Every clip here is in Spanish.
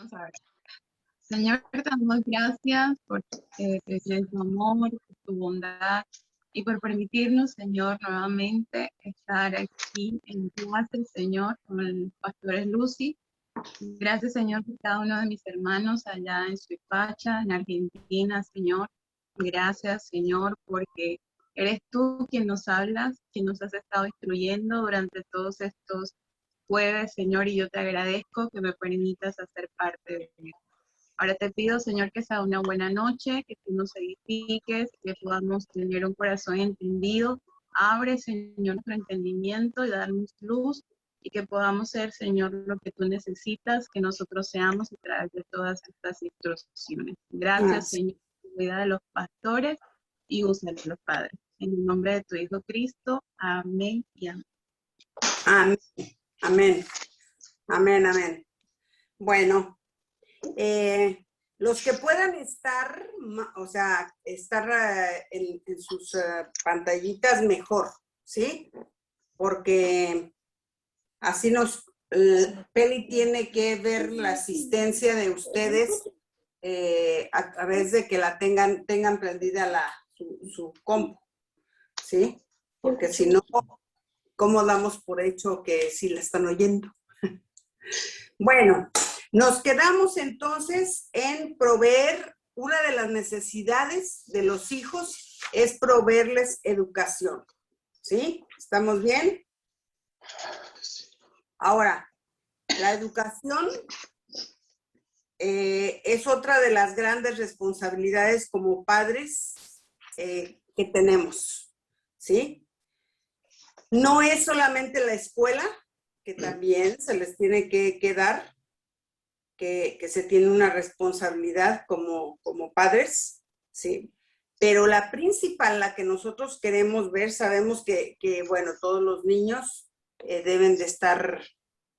Vamos a ver. Señor, te damos gracias por tu amor, por tu bondad y por permitirnos, Señor, nuevamente estar aquí en clase, Señor, con el pastor Lucy. Gracias, Señor, por cada uno de mis hermanos allá en Suipacha, en Argentina, Señor. Gracias, Señor, porque eres tú quien nos hablas, quien nos has estado instruyendo durante todos estos jueves, Señor, y yo te agradezco que me permitas hacer parte de ello. Ahora te pido, Señor, que sea una buena noche, que tú nos edifiques, que podamos tener un corazón entendido. Abre, Señor, nuestro entendimiento y darnos luz y que podamos ser, Señor, lo que tú necesitas, que nosotros seamos a través de todas estas instrucciones. Gracias, Señor, por la vida de los pastores y usa los padres. En el nombre de tu Hijo Cristo, amén y amén. Amén, amén, amén, amén. Bueno, los que puedan estar, o sea, estar en sus pantallitas mejor, ¿sí? Porque así Peli tiene que ver la asistencia de ustedes a través de que la tengan prendida su compu, ¿sí? Porque si no, ¿cómo damos por hecho que sí la están oyendo? Bueno, nos quedamos entonces en proveer, una de las necesidades de los hijos es proveerles educación, ¿sí? ¿Estamos bien? Ahora, la educación es otra de las grandes responsabilidades como padres que tenemos, ¿sí? No es solamente la escuela, que también se les tiene que dar, que se tiene una responsabilidad como padres, ¿sí? Pero la principal, la que nosotros queremos ver, sabemos que bueno, todos los niños deben de estar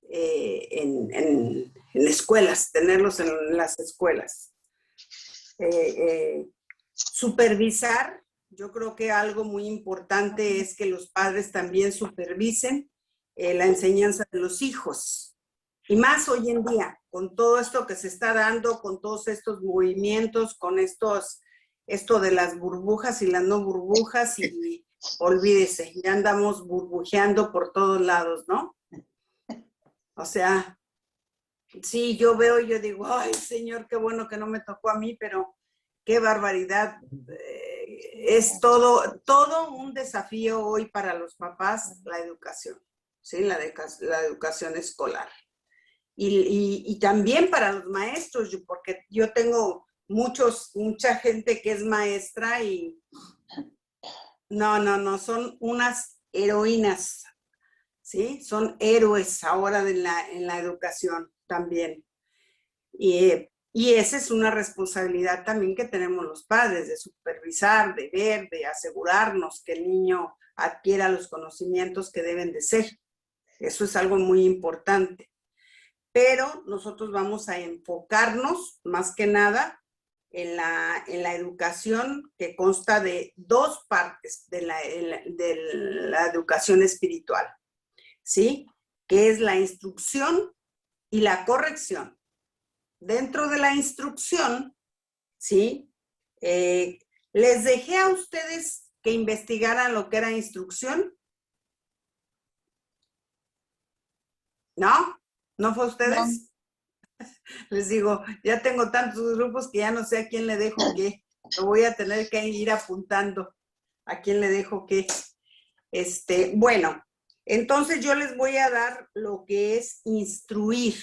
en escuelas, tenerlos en las escuelas. Supervisar, yo creo que algo muy importante es que los padres también supervisen la enseñanza de los hijos. Y más hoy en día, con todo esto que se está dando, con todos estos movimientos, con esto de las burbujas y las no burbujas, y olvídese, ya andamos burbujeando por todos lados, ¿no? O sea, sí, yo veo y yo digo, ay, Señor, qué bueno que no me tocó a mí, pero qué barbaridad. Es todo un desafío hoy para los papás, la educación, ¿sí? La educación escolar. Y también para los maestros, porque yo tengo mucha gente que es maestra y no, son unas heroínas, ¿sí? Son héroes ahora en la educación también. Y esa es una responsabilidad también que tenemos los padres, de supervisar, de ver, de asegurarnos que el niño adquiera los conocimientos que deben de ser. Eso es algo muy importante. Pero nosotros vamos a enfocarnos más que nada en la educación, que consta de dos partes de la educación espiritual, ¿sí? Que es la instrucción y la corrección. Dentro de la instrucción, ¿sí? Les dejé a ustedes que investigaran lo que era instrucción. ¿No? ¿No fue a ustedes? No. Les digo, ya tengo tantos grupos que ya no sé a quién le dejo qué. Lo voy a tener que ir apuntando a quién le dejo qué. Bueno, entonces yo les voy a dar lo que es instruir,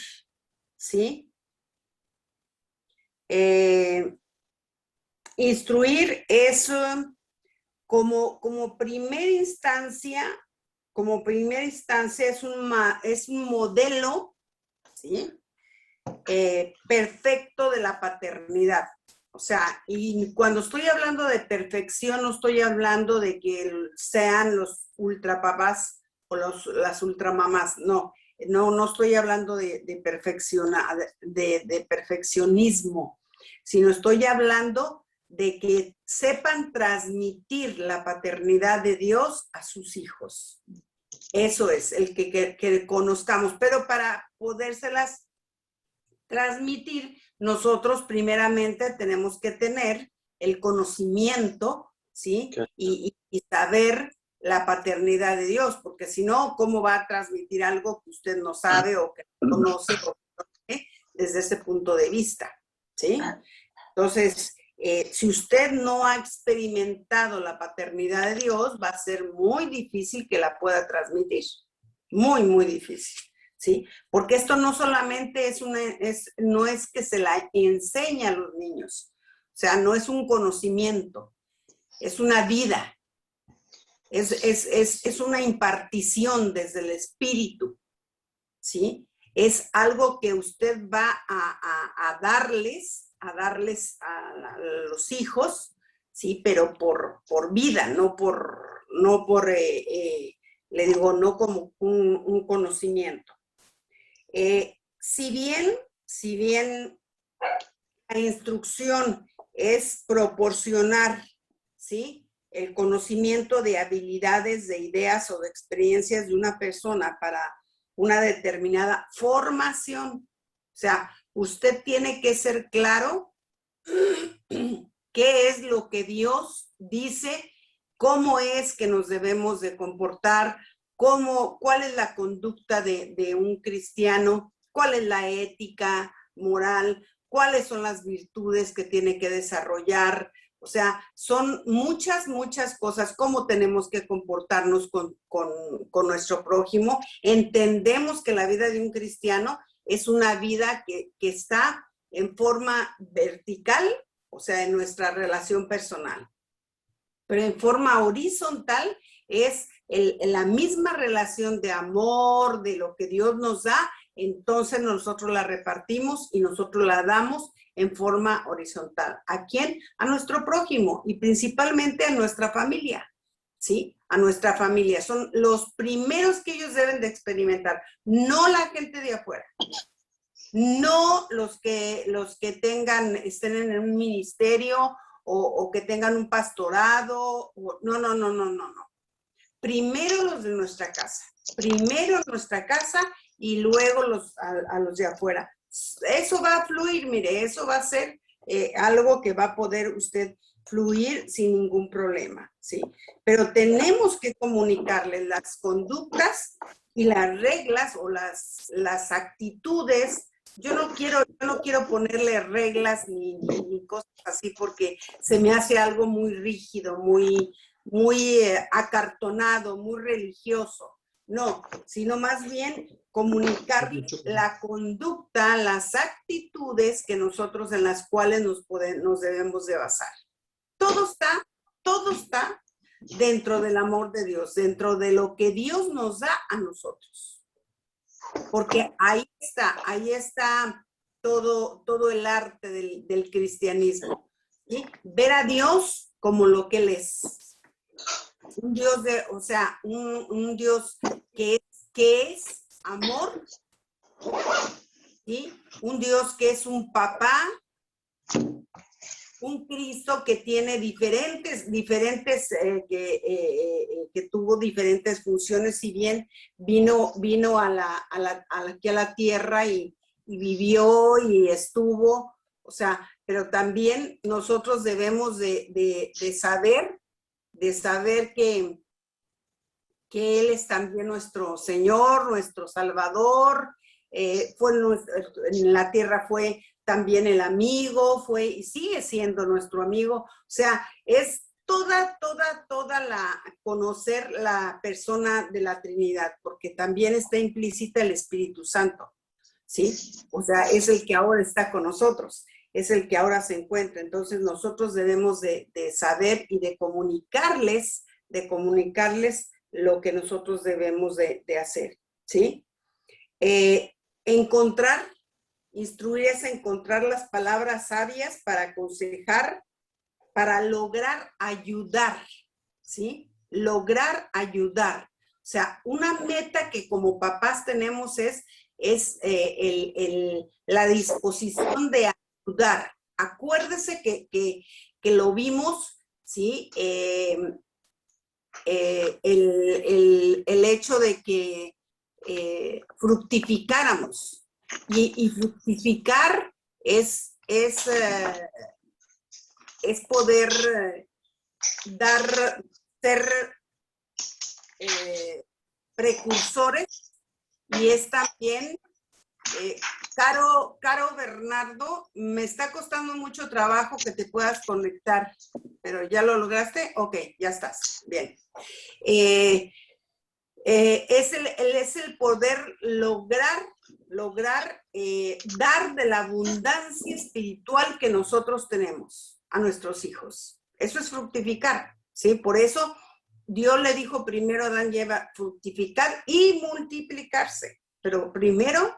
¿sí? Instruir es como primera instancia es un modelo, ¿sí? Perfecto de la paternidad. O sea, y cuando estoy hablando de perfección, no estoy hablando de que sean los ultrapapás o las ultramamás, no estoy hablando de perfeccionismo, sino estoy hablando de que sepan transmitir la paternidad de Dios a sus hijos. Eso es, el que conozcamos, pero para podérselas transmitir, nosotros primeramente tenemos que tener el conocimiento, ¿sí? Y saber la paternidad de Dios, porque si no, ¿cómo va a transmitir algo que usted no sabe o que no conoce o que no ve desde ese punto de vista, ¿sí? Entonces, si usted no ha experimentado la paternidad de Dios, va a ser muy difícil que la pueda transmitir. Muy, muy difícil, ¿sí? Porque esto no solamente no es que se la enseña a los niños, o sea, no es un conocimiento, es una vida, es una impartición desde el espíritu, ¿sí? Es algo que usted va a darles a los hijos, ¿sí? Pero por vida, no le digo, no como un conocimiento. Si bien la instrucción es proporcionar, ¿sí?, el conocimiento de habilidades, de ideas o de experiencias de una persona para una determinada formación. O sea, usted tiene que ser claro qué es lo que Dios dice, cómo es que nos debemos de comportar, cuál es la conducta de un cristiano, cuál es la ética moral, cuáles son las virtudes que tiene que desarrollar. O sea, son muchas cosas, cómo tenemos que comportarnos con nuestro prójimo. Entendemos que la vida de un cristiano es una vida que está en forma vertical, o sea, en nuestra relación personal. Pero en forma horizontal es la misma relación de amor, de lo que Dios nos da, entonces nosotros la repartimos y nosotros la damos en forma horizontal. ¿A quién? A nuestro prójimo y principalmente a nuestra familia, ¿sí? A nuestra familia. Son los primeros que ellos deben de experimentar, no la gente de afuera. No los que estén en un ministerio o que tengan un pastorado. No. Primero los de nuestra casa. Primero nuestra casa y luego a los de afuera. Eso va a fluir, mire, eso va a ser algo que va a poder usted fluir sin ningún problema, ¿sí? Pero tenemos que comunicarles las conductas y las reglas o las actitudes. Yo no quiero ponerle reglas ni cosas así porque se me hace algo muy rígido, muy acartonado, muy religioso. No, sino más bien comunicar la conducta, las actitudes que nosotros en las cuales nos debemos de basar. Todo está dentro del amor de Dios, dentro de lo que Dios nos da a nosotros. Porque ahí está todo el arte del cristianismo, ¿sí? Ver a Dios como lo que Él es. Un Dios un Dios que es amor, ¿sí? Un Dios que es un papá, un Cristo que tiene que tuvo diferentes funciones, si bien vino aquí a la tierra y vivió y estuvo, o sea, pero también nosotros debemos de saber que Él es también nuestro Señor, nuestro Salvador, en la tierra fue también el amigo, fue y sigue siendo nuestro amigo. O sea, es toda conocer la persona de la Trinidad, porque también está implícita el Espíritu Santo, ¿sí? O sea, es el que ahora está con nosotros, es el que ahora se encuentra. Entonces nosotros debemos de saber y de comunicarles lo que nosotros debemos de hacer, ¿sí? Instruir es encontrar las palabras sabias para aconsejar, para lograr ayudar, ¿sí? Lograr ayudar. O sea, una meta que como papás tenemos es la disposición de ayudar. Acuérdese que lo vimos, ¿sí? El hecho de que fructificáramos, Y fructificar es poder ser precursores, y es también, Caro Bernardo, me está costando mucho trabajo que te puedas conectar, pero ¿ya lo lograste? Ok, ya estás, bien. Es el poder lograr dar de la abundancia espiritual que nosotros tenemos a nuestros hijos. Eso es fructificar, ¿sí? Por eso Dios le dijo primero a Adán y Eva, fructificar y multiplicarse, pero primero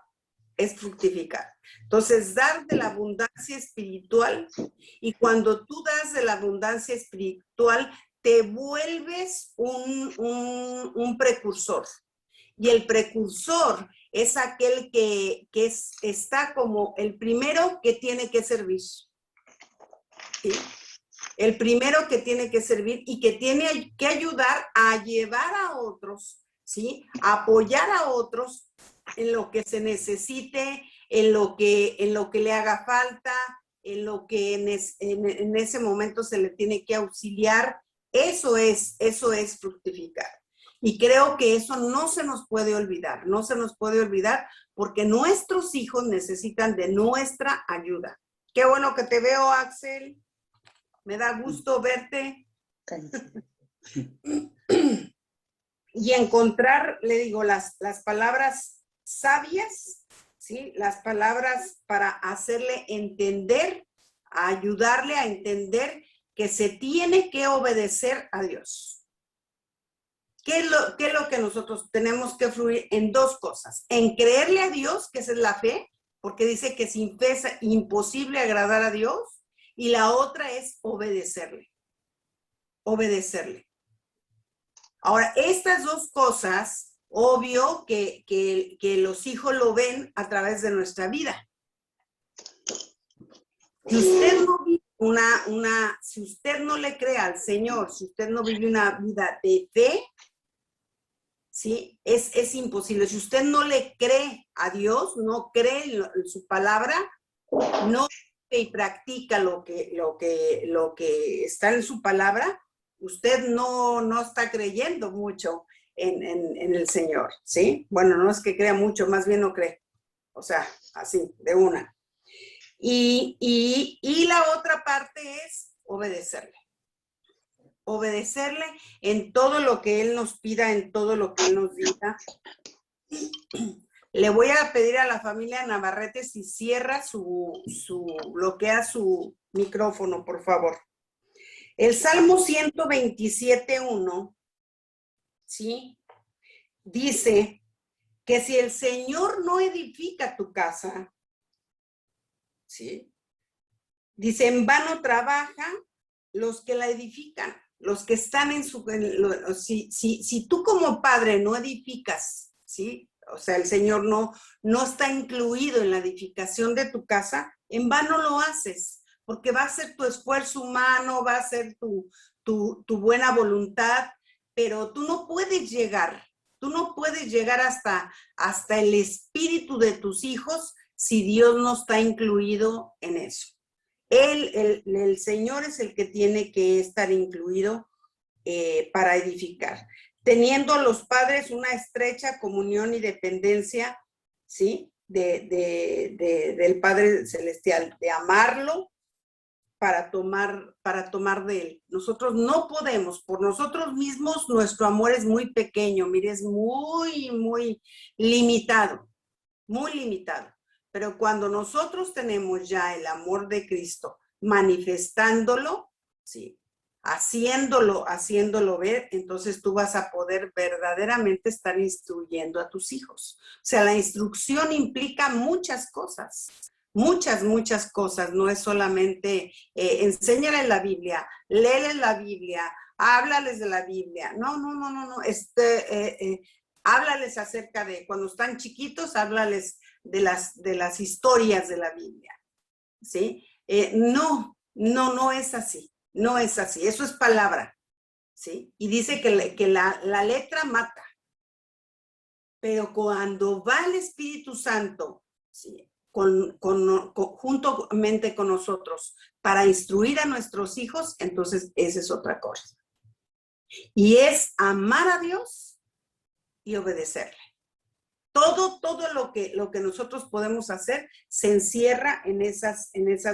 es fructificar. Entonces, dar de la abundancia espiritual, y cuando tú das de la abundancia espiritual, te vuelves un precursor. Y el precursor es aquel que está como el primero que tiene que servir. ¿Sí? El primero que tiene que servir y que tiene que ayudar a llevar a otros, ¿sí? A apoyar a otros en lo que se necesite, en lo que le haga falta, en lo que en ese momento se le tiene que auxiliar. Eso es fructificar. Y creo que eso no se nos puede olvidar, no se nos puede olvidar, porque nuestros hijos necesitan de nuestra ayuda. Qué bueno que te veo, Axel. Me da gusto verte. Y encontrar, le digo, las palabras sabias, ¿sí? Las palabras para hacerle entender, ayudarle a entender que se tiene que obedecer a Dios. ¿Qué es lo que nosotros tenemos que fluir? En dos cosas. En creerle a Dios, que esa es la fe, porque dice que sin fe es imposible agradar a Dios. Y la otra es obedecerle. Obedecerle. Ahora, estas dos cosas, obvio que los hijos lo ven a través de nuestra vida. Si usted no vive si usted no le cree al Señor, si usted no vive una vida de fe, ¿sí? Es imposible. Si usted no le cree a Dios, no cree en su palabra, no y practica lo que está en su palabra, usted no está creyendo mucho en el Señor, ¿sí? Bueno, no es que crea mucho, más bien no cree. O sea, así, de una. Y la otra parte es obedecerle. Obedecerle en todo lo que Él nos pida, en todo lo que Él nos diga. Le voy a pedir a la familia Navarrete si cierra bloquea su micrófono, por favor. El Salmo 127:1, ¿sí? Dice que si el Señor no edifica tu casa, ¿sí? Dice, en vano trabajan los que la edifican, los que están en su... Si tú como padre no edificas, ¿sí? O sea, el Señor no está incluido en la edificación de tu casa, en vano lo haces, porque va a ser tu esfuerzo humano, va a ser tu buena voluntad, pero tú no puedes llegar hasta el espíritu de tus hijos si Dios no está incluido en eso. El Señor es el que tiene que estar incluido para edificar. Teniendo los padres una estrecha comunión y dependencia, ¿sí? Del Padre Celestial, de amarlo para tomar de Él. Nosotros no podemos, por nosotros mismos, nuestro amor es muy pequeño, mire, es muy, muy limitado, muy limitado. Pero cuando nosotros tenemos ya el amor de Cristo, manifestándolo, ¿sí? Haciéndolo ver, entonces tú vas a poder verdaderamente estar instruyendo a tus hijos. O sea, la instrucción implica muchas cosas, muchas cosas. No es solamente enséñales la Biblia, léeles la Biblia, háblales de la Biblia. No. Háblales acerca de, cuando están chiquitos, háblales de las historias de la Biblia, ¿sí? No es así. No es así, eso es palabra, ¿sí? Y dice que la letra mata. Pero cuando va el Espíritu Santo ¿sí? Juntamente con nosotros para instruir a nuestros hijos, entonces esa es otra cosa. Y es amar a Dios y obedecerle. Todo lo que nosotros podemos hacer se encierra en esas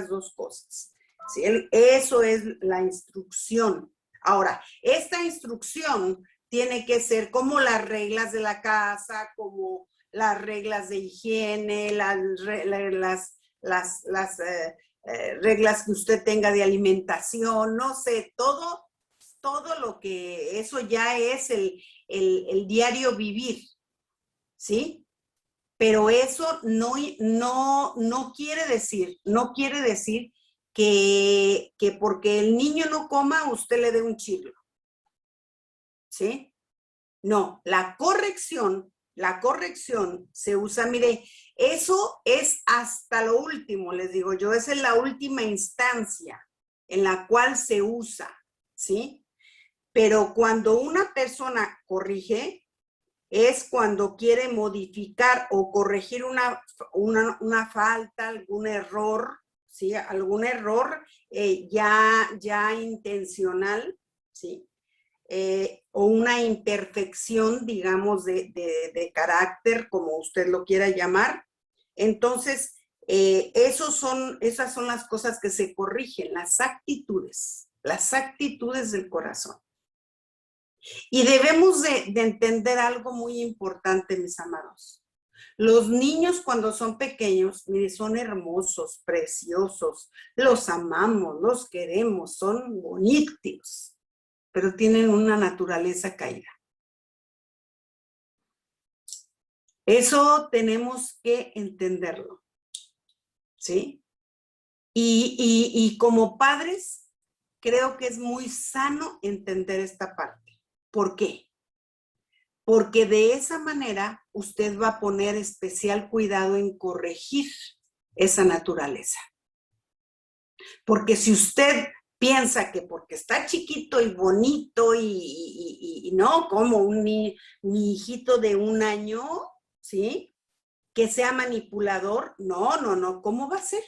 dos cosas. ¿Sí? Eso es la instrucción. Ahora, esta instrucción tiene que ser como las reglas de la casa, como las reglas de higiene, las reglas que usted tenga de alimentación, no sé, todo lo que eso ya es el diario vivir, ¿sí? Pero eso no quiere decir que porque el niño no coma, usted le dé un chirlo, ¿sí? No, la corrección se usa, mire, eso es hasta lo último, les digo yo, esa es la última instancia en la cual se usa, ¿sí? Pero cuando una persona corrige, es cuando quiere modificar o corregir una falta, algún error, ¿sí? Algún error ya intencional, ¿sí? O una imperfección, digamos, de carácter, como usted lo quiera llamar. Entonces, esas son las cosas que se corrigen, las actitudes del corazón. Y debemos de entender algo muy importante, mis amados. Los niños cuando son pequeños, mire, son hermosos, preciosos, los amamos, los queremos, son bonitos, pero tienen una naturaleza caída. Eso tenemos que entenderlo, ¿sí? Y como padres, creo que es muy sano entender esta parte. ¿Por qué? Porque de esa manera usted va a poner especial cuidado en corregir esa naturaleza. Porque si usted piensa que porque está chiquito y bonito y no, como mi hijito de 1 año, ¿sí? Que sea manipulador, no, ¿cómo va a ser?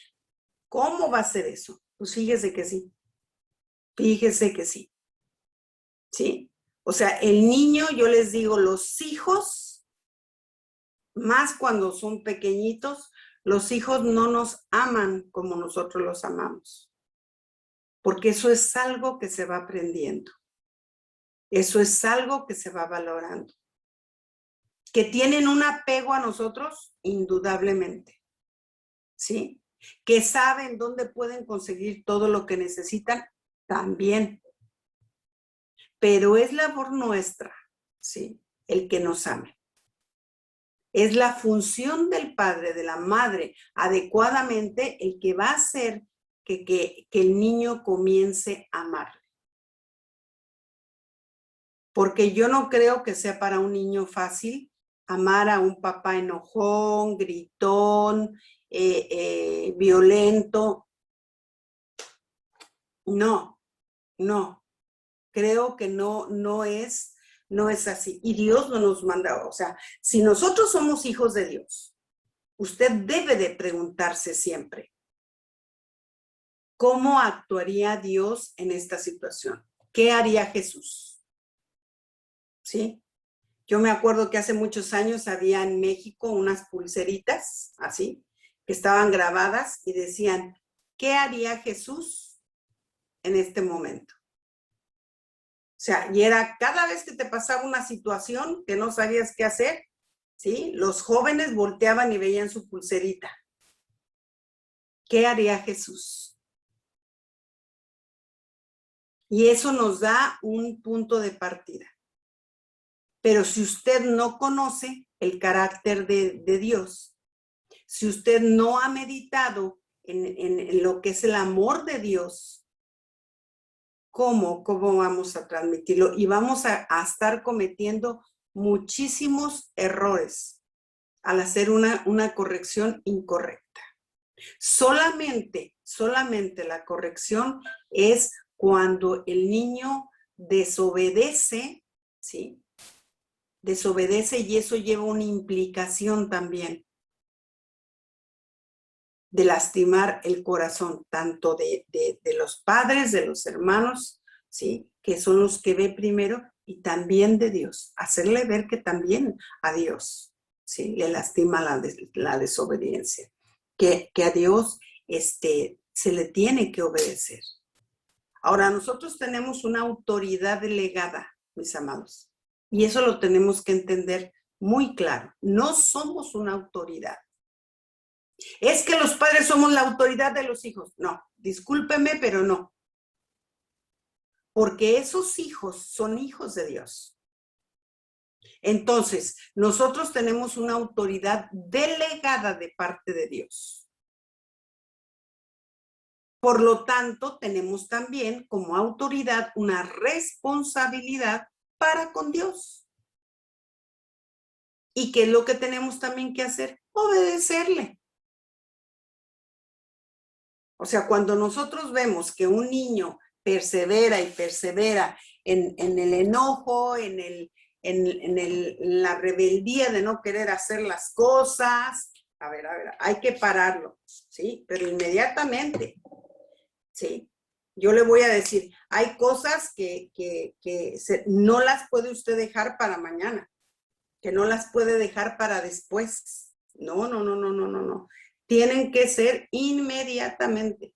¿Cómo va a ser eso? Pues fíjese que sí, ¿sí? O sea, el niño, yo les digo, los hijos, más cuando son pequeñitos, los hijos no nos aman como nosotros los amamos. Porque eso es algo que se va aprendiendo. Eso es algo que se va valorando. Que tienen un apego a nosotros, indudablemente. ¿Sí? Que saben dónde pueden conseguir todo lo que necesitan, también. Pero es labor nuestra, ¿sí? El que nos ame. Es la función del padre, de la madre, adecuadamente el que va a hacer que el niño comience a amar. Porque yo no creo que sea para un niño fácil amar a un papá enojón, gritón, violento. No. Creo que no es así. Y Dios no nos manda, o sea, si nosotros somos hijos de Dios, usted debe de preguntarse siempre, ¿cómo actuaría Dios en esta situación? ¿Qué haría Jesús? ¿Sí? Yo me acuerdo que hace muchos años había en México unas pulseritas, así, que estaban grabadas y decían, ¿qué haría Jesús en este momento? O sea, y era cada vez que te pasaba una situación que no sabías qué hacer, ¿sí? Los jóvenes volteaban y veían su pulserita. ¿Qué haría Jesús? Y eso nos da un punto de partida. Pero si usted no conoce el carácter de Dios, si usted no ha meditado en lo que es el amor de Dios, ¿cómo vamos a transmitirlo? Y vamos a estar cometiendo muchísimos errores al hacer una corrección incorrecta. Solamente la corrección es cuando el niño desobedece, ¿sí? Desobedece y eso lleva una implicación también. de lastimar el corazón, tanto de los padres, de los hermanos, ¿sí? Que son los que ve primero, y también de Dios. Hacerle ver que también a Dios, ¿sí? Le lastima la desobediencia. Que a Dios se le tiene que obedecer. Ahora, nosotros tenemos una autoridad delegada, mis amados, y eso lo tenemos que entender muy claro. No somos una autoridad. Es que los padres somos la autoridad de los hijos. No, discúlpeme, pero no. Porque esos hijos son hijos de Dios. Entonces, nosotros tenemos una autoridad delegada de parte de Dios. Por lo tanto, tenemos también como autoridad una responsabilidad para con Dios. ¿Y qué es lo que tenemos también que hacer? Obedecerle. O sea, cuando nosotros vemos que un niño persevera y persevera en el enojo, en la rebeldía de no querer hacer las cosas, a ver, hay que pararlo, ¿sí? Pero inmediatamente, ¿sí? Yo le voy a decir, hay cosas que no las puede usted dejar para mañana, que no las puede dejar para después. No. Tienen que ser inmediatamente,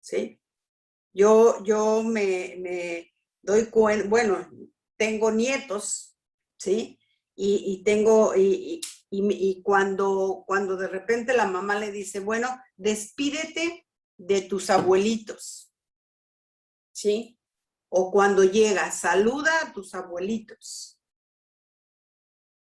¿sí? Yo me doy cuenta, bueno, tengo nietos, ¿sí? Y cuando de repente la mamá le dice, bueno, despídete de tus abuelitos, ¿sí? O cuando llega, saluda a tus abuelitos.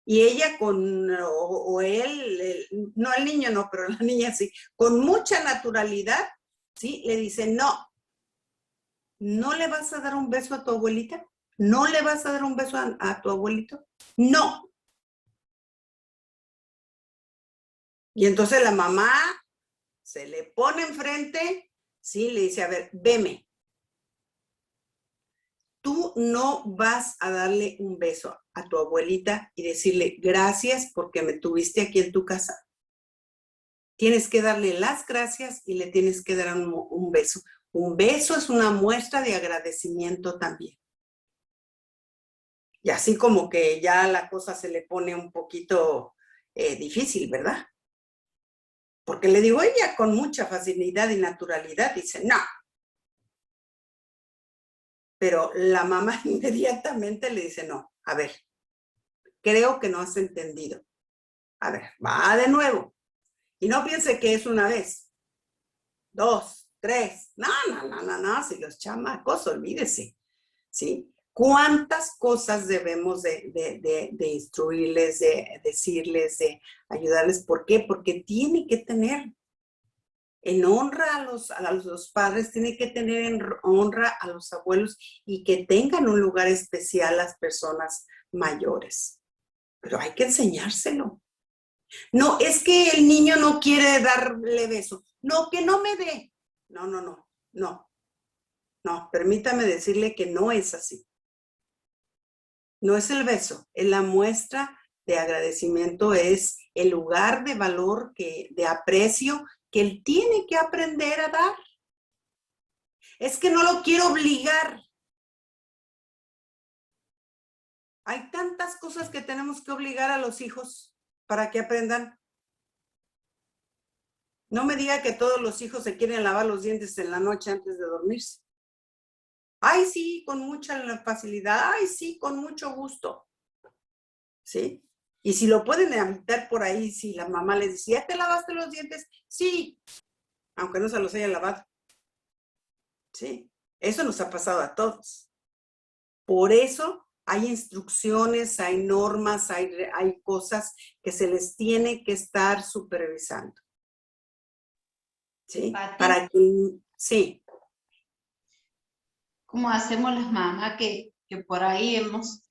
Y ella o él, no el niño no, pero la niña sí, con mucha naturalidad, ¿sí? Le dice, no le vas a dar un beso a tu abuelita, no le vas a dar un beso a tu abuelito, no. Y entonces la mamá se le pone enfrente, ¿sí? Le dice, a ver, veme. Tú no vas a darle un beso a tu abuelita y decirle gracias porque me tuviste aquí en tu casa. Tienes que darle las gracias y le tienes que dar un beso. Un beso es una muestra de agradecimiento también. Y así como que ya la cosa se le pone un poquito difícil, ¿verdad? Porque le digo, ella con mucha facilidad y naturalidad dice, no. Pero la mamá inmediatamente le dice, no, a ver, creo que no has entendido. A ver, va de nuevo. Y no piense que es una vez, 2, 3. No, si los chamacos, olvídese, ¿sí? ¿Cuántas cosas debemos de instruirles, de decirles, de ayudarles? ¿Por qué? Porque tiene que tener en honra a los padres, tiene que tener en honra a los abuelos y que tengan un lugar especial las personas mayores. Pero hay que enseñárselo. No, es que el niño no quiere darle beso. No, que no me dé. No, permítame decirle que no es así. No es el beso, es la muestra de agradecimiento, es el lugar de valor, de aprecio que él tiene que aprender a dar. Es que no lo quiero obligar. Hay tantas cosas que tenemos que obligar a los hijos para que aprendan. No me diga que todos los hijos se quieren lavar los dientes en la noche antes de dormirse. Ay, sí, con mucha facilidad. Ay, sí, con mucho gusto. ¿Sí? Y si lo pueden evitar por ahí, si la mamá les dice, ¿ya te lavaste los dientes? Sí, aunque no se los haya lavado. ¿Sí? Eso nos ha pasado a todos. Por eso hay instrucciones, hay normas, hay cosas que se les tiene que estar supervisando. ¿Sí? Para que, sí. ¿Cómo hacemos las mamás que por ahí nos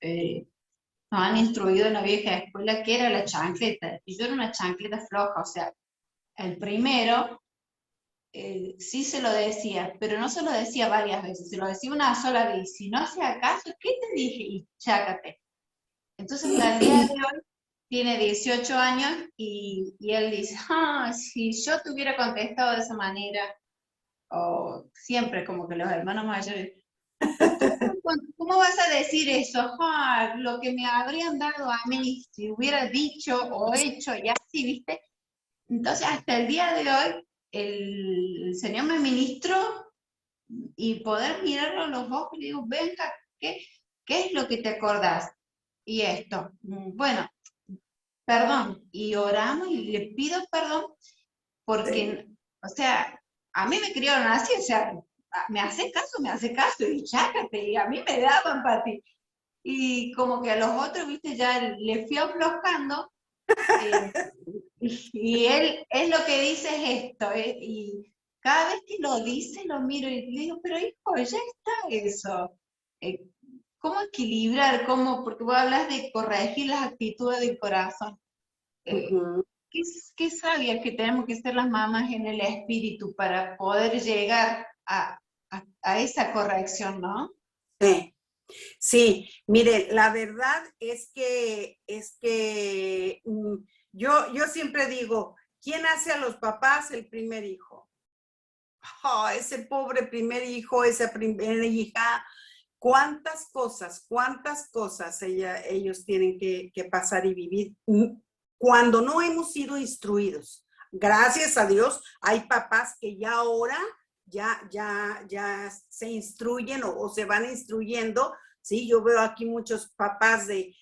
han instruido en la vieja escuela que era la chancleta? Y yo era una chancleta floja, o sea, el primero sí se lo decía, pero no se lo decía varias veces, se lo decía una sola vez. Si no hacía caso, ¿qué te dije? Y chácate. Entonces, hasta el día de hoy tiene 18 años y él dice, si yo te hubiera contestado de esa manera, o siempre como que los hermanos mayores, ¿cómo vas a decir eso? Lo que me habrían dado a mí si hubiera dicho o hecho y así, ¿viste? Entonces, hasta el día de hoy, el Señor me ministró y poder mirarlo a los ojos y le digo, venga, ¿qué es lo que te acordás? Y esto, bueno, perdón, y oramos y le pido perdón porque, o sea, a mí me criaron así, o sea, me hace caso, y chácate, y a mí me daban para ti. Y como que a los otros, viste, ya le fui aflojando, y él es lo que dice es esto, y cada vez que lo dice, lo miro y le digo, pero hijo, ya está eso. ¿Cómo equilibrar? Porque vos hablas de corregir las actitudes del corazón. Qué sabia que tenemos que ser las mamás en el espíritu para poder llegar a esa corrección, ¿no? Sí, sí, mire, la verdad es que yo siempre digo, ¿quién hace a los papás el primer hijo? Ese pobre primer hijo, esa primera hija, cuántas cosas ellos tienen que pasar y vivir cuando no hemos sido instruidos. Gracias a Dios, hay papás que ya ahora ya se instruyen o se van instruyendo. Sí, yo veo aquí muchos papás de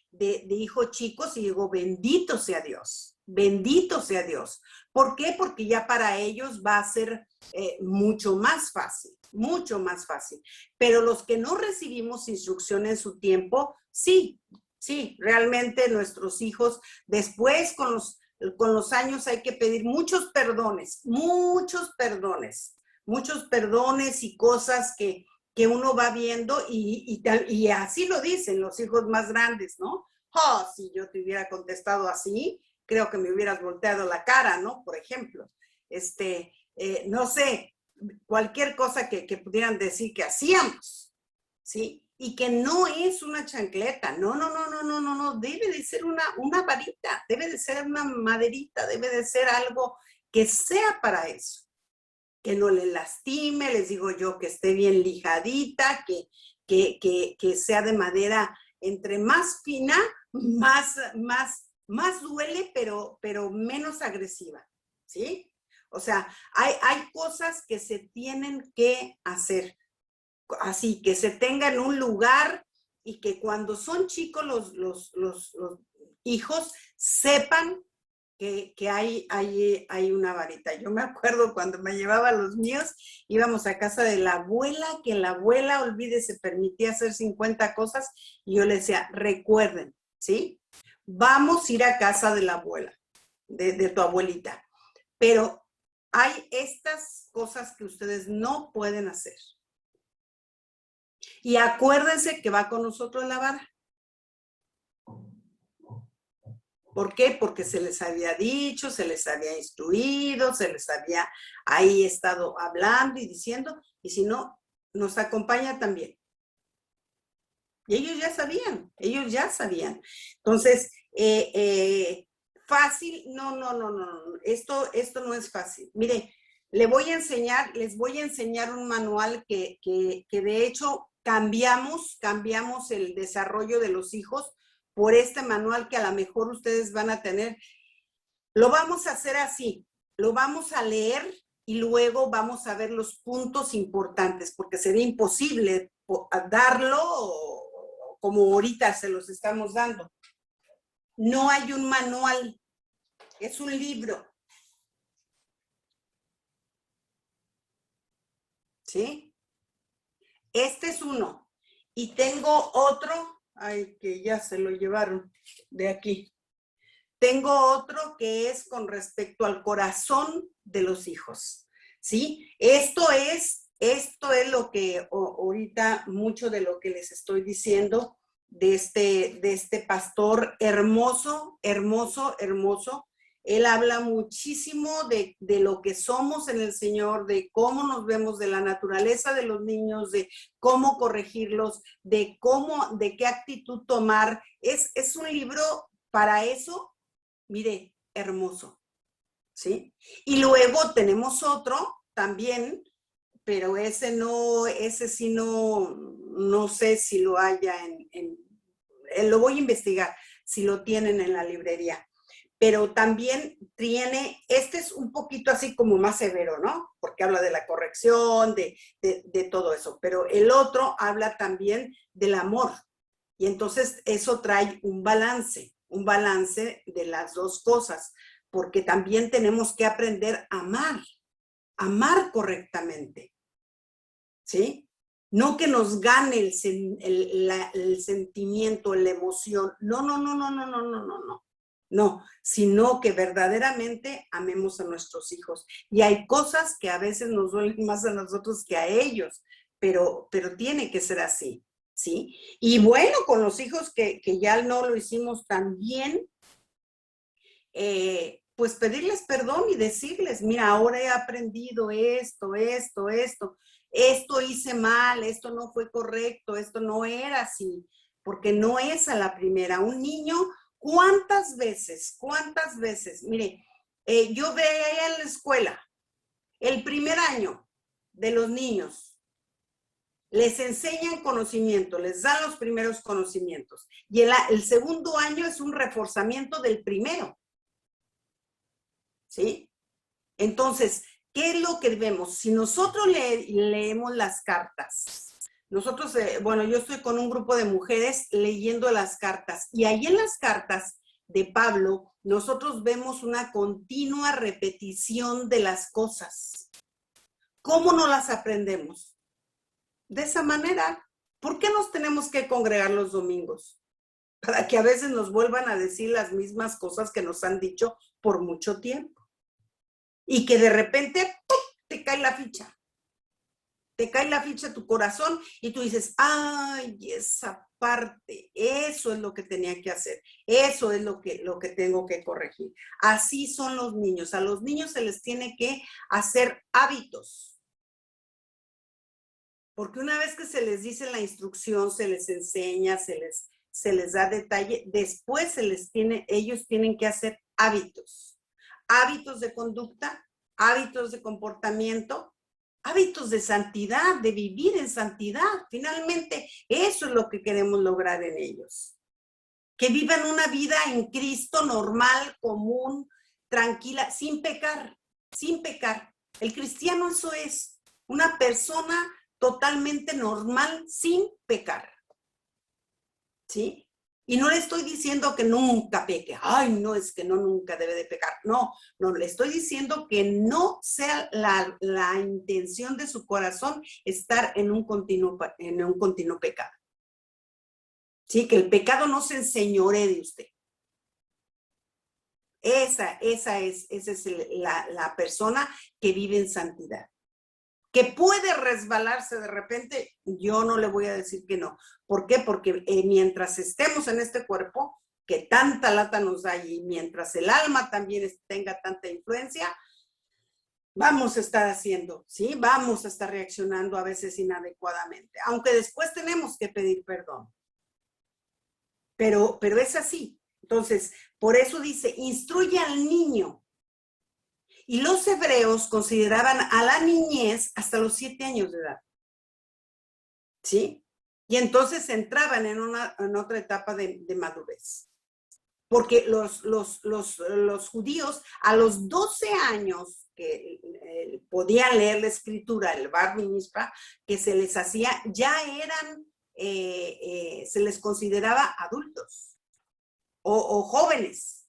hijos chicos y digo, bendito sea Dios, bendito sea Dios. ¿Por qué? Porque ya para ellos va a ser mucho más fácil. Pero los que no recibimos instrucción en su tiempo, sí, realmente nuestros hijos, después con los años hay que pedir muchos perdones y cosas que uno va viendo y así lo dicen los hijos más grandes, ¿no? Si yo te hubiera contestado así, creo que me hubieras volteado la cara, ¿no? Por ejemplo, no sé, cualquier cosa que pudieran decir que hacíamos, ¿sí? Y que no es una chancleta, no, debe de ser una varita, debe de ser una maderita, debe de ser algo que sea para eso, que no le lastime, les digo yo, que esté bien lijadita, que sea de madera entre más fina, más duele, pero menos agresiva, ¿sí? O sea, hay cosas que se tienen que hacer así, que se tenga en un lugar y que cuando son chicos los hijos sepan que hay una varita. Yo me acuerdo cuando me llevaba a los míos, íbamos a casa de la abuela, que la abuela, olvídese, permitía hacer 50 cosas, y yo le decía, recuerden, ¿sí? Vamos a ir a casa de la abuela, de tu abuelita, pero hay estas cosas que ustedes no pueden hacer. Y acuérdense que va con nosotros la vara. ¿Por qué? Porque se les había dicho, se les había instruido, se les había ahí estado hablando y diciendo, y si no, nos acompaña también. Y ellos ya sabían. Entonces, fácil, no, esto no es fácil. Mire, les voy a enseñar un manual que de hecho cambiamos el desarrollo de los hijos por este manual que a lo mejor ustedes van a tener. Lo vamos a hacer así, lo vamos a leer y luego vamos a ver los puntos importantes, porque sería imposible darlo como ahorita se los estamos dando. No hay un manual, es un libro. ¿Sí? Este es uno. Y tengo otro, ay, que ya se lo llevaron de aquí. Tengo otro que es con respecto al corazón de los hijos, ¿sí? Esto es lo que ahorita mucho de lo que les estoy diciendo de este pastor hermoso. Él habla muchísimo de lo que somos en el Señor, de cómo nos vemos, de la naturaleza de los niños, de cómo corregirlos, de qué actitud tomar. Es un libro para eso, Mire, hermoso, ¿sí? Y luego tenemos otro también, pero ese sí no sé si lo haya lo voy a investigar, si lo tienen en la librería. Pero también tiene, este es un poquito así como más severo, ¿no? Porque habla de la corrección, de todo eso. Pero el otro habla también del amor. Y entonces eso trae un balance de las dos cosas, porque también tenemos que aprender a amar correctamente, ¿sí? No que nos gane el sentimiento, la emoción, no, sino que verdaderamente amemos a nuestros hijos. Y hay cosas que a veces nos duelen más a nosotros que a ellos, pero tiene que ser así, ¿sí? Y bueno, con los hijos que ya no lo hicimos tan bien, pues pedirles perdón y decirles, mira, ahora he aprendido esto hice mal, esto no fue correcto, esto no era así, porque no es a la primera. Un niño, ¿cuántas veces? Mire, yo veía en la escuela, el primer año de los niños, les enseñan conocimiento, les dan los primeros conocimientos, y el segundo año es un reforzamiento del primero. ¿Sí? Entonces, ¿qué es lo que vemos? Si nosotros leemos las cartas, nosotros, bueno, yo estoy con un grupo de mujeres leyendo las cartas, y ahí en las cartas de Pablo, nosotros vemos una continua repetición de las cosas. ¿Cómo no las aprendemos? De esa manera. ¿Por qué nos tenemos que congregar los domingos? Para que a veces nos vuelvan a decir las mismas cosas que nos han dicho por mucho tiempo. Y que de repente ¡pum!, te cae la ficha. Te cae la ficha a tu corazón y tú dices, ay, esa parte, eso es lo que tenía que hacer, eso es lo que tengo que corregir. Así son los niños. A los niños se les tiene que hacer hábitos. Porque una vez que se les dice la instrucción, se les enseña, se les da detalle, después ellos tienen que hacer hábitos. Hábitos de conducta, hábitos de comportamiento, hábitos de santidad, de vivir en santidad. Finalmente, eso es lo que queremos lograr en ellos. Que vivan una vida en Cristo normal, común, tranquila, sin pecar, sin pecar. El cristiano eso es, una persona totalmente normal, sin pecar. ¿Sí? Y no le estoy diciendo que nunca peque. Ay, no, es que no, nunca debe de pecar. No, le estoy diciendo que no sea la intención de su corazón estar en un continuo pecado. Sí, que el pecado no se enseñoree de usted. Esa es la persona que vive en santidad. Que puede resbalarse de repente, yo no le voy a decir que no. ¿Por qué? Porque mientras estemos en este cuerpo, que tanta lata nos da, y mientras el alma también tenga tanta influencia, vamos a estar haciendo, ¿sí? Vamos a estar reaccionando a veces inadecuadamente, aunque después tenemos que pedir perdón. Pero es así. Entonces, por eso dice, instruye al niño. Y los hebreos consideraban a la niñez hasta los 7 años de edad. ¿Sí? Y entonces entraban en otra etapa de madurez. Porque los judíos a los 12 años que podían leer la escritura, el Bar Mitzvah, que se les hacía, ya eran, se les consideraba adultos o jóvenes.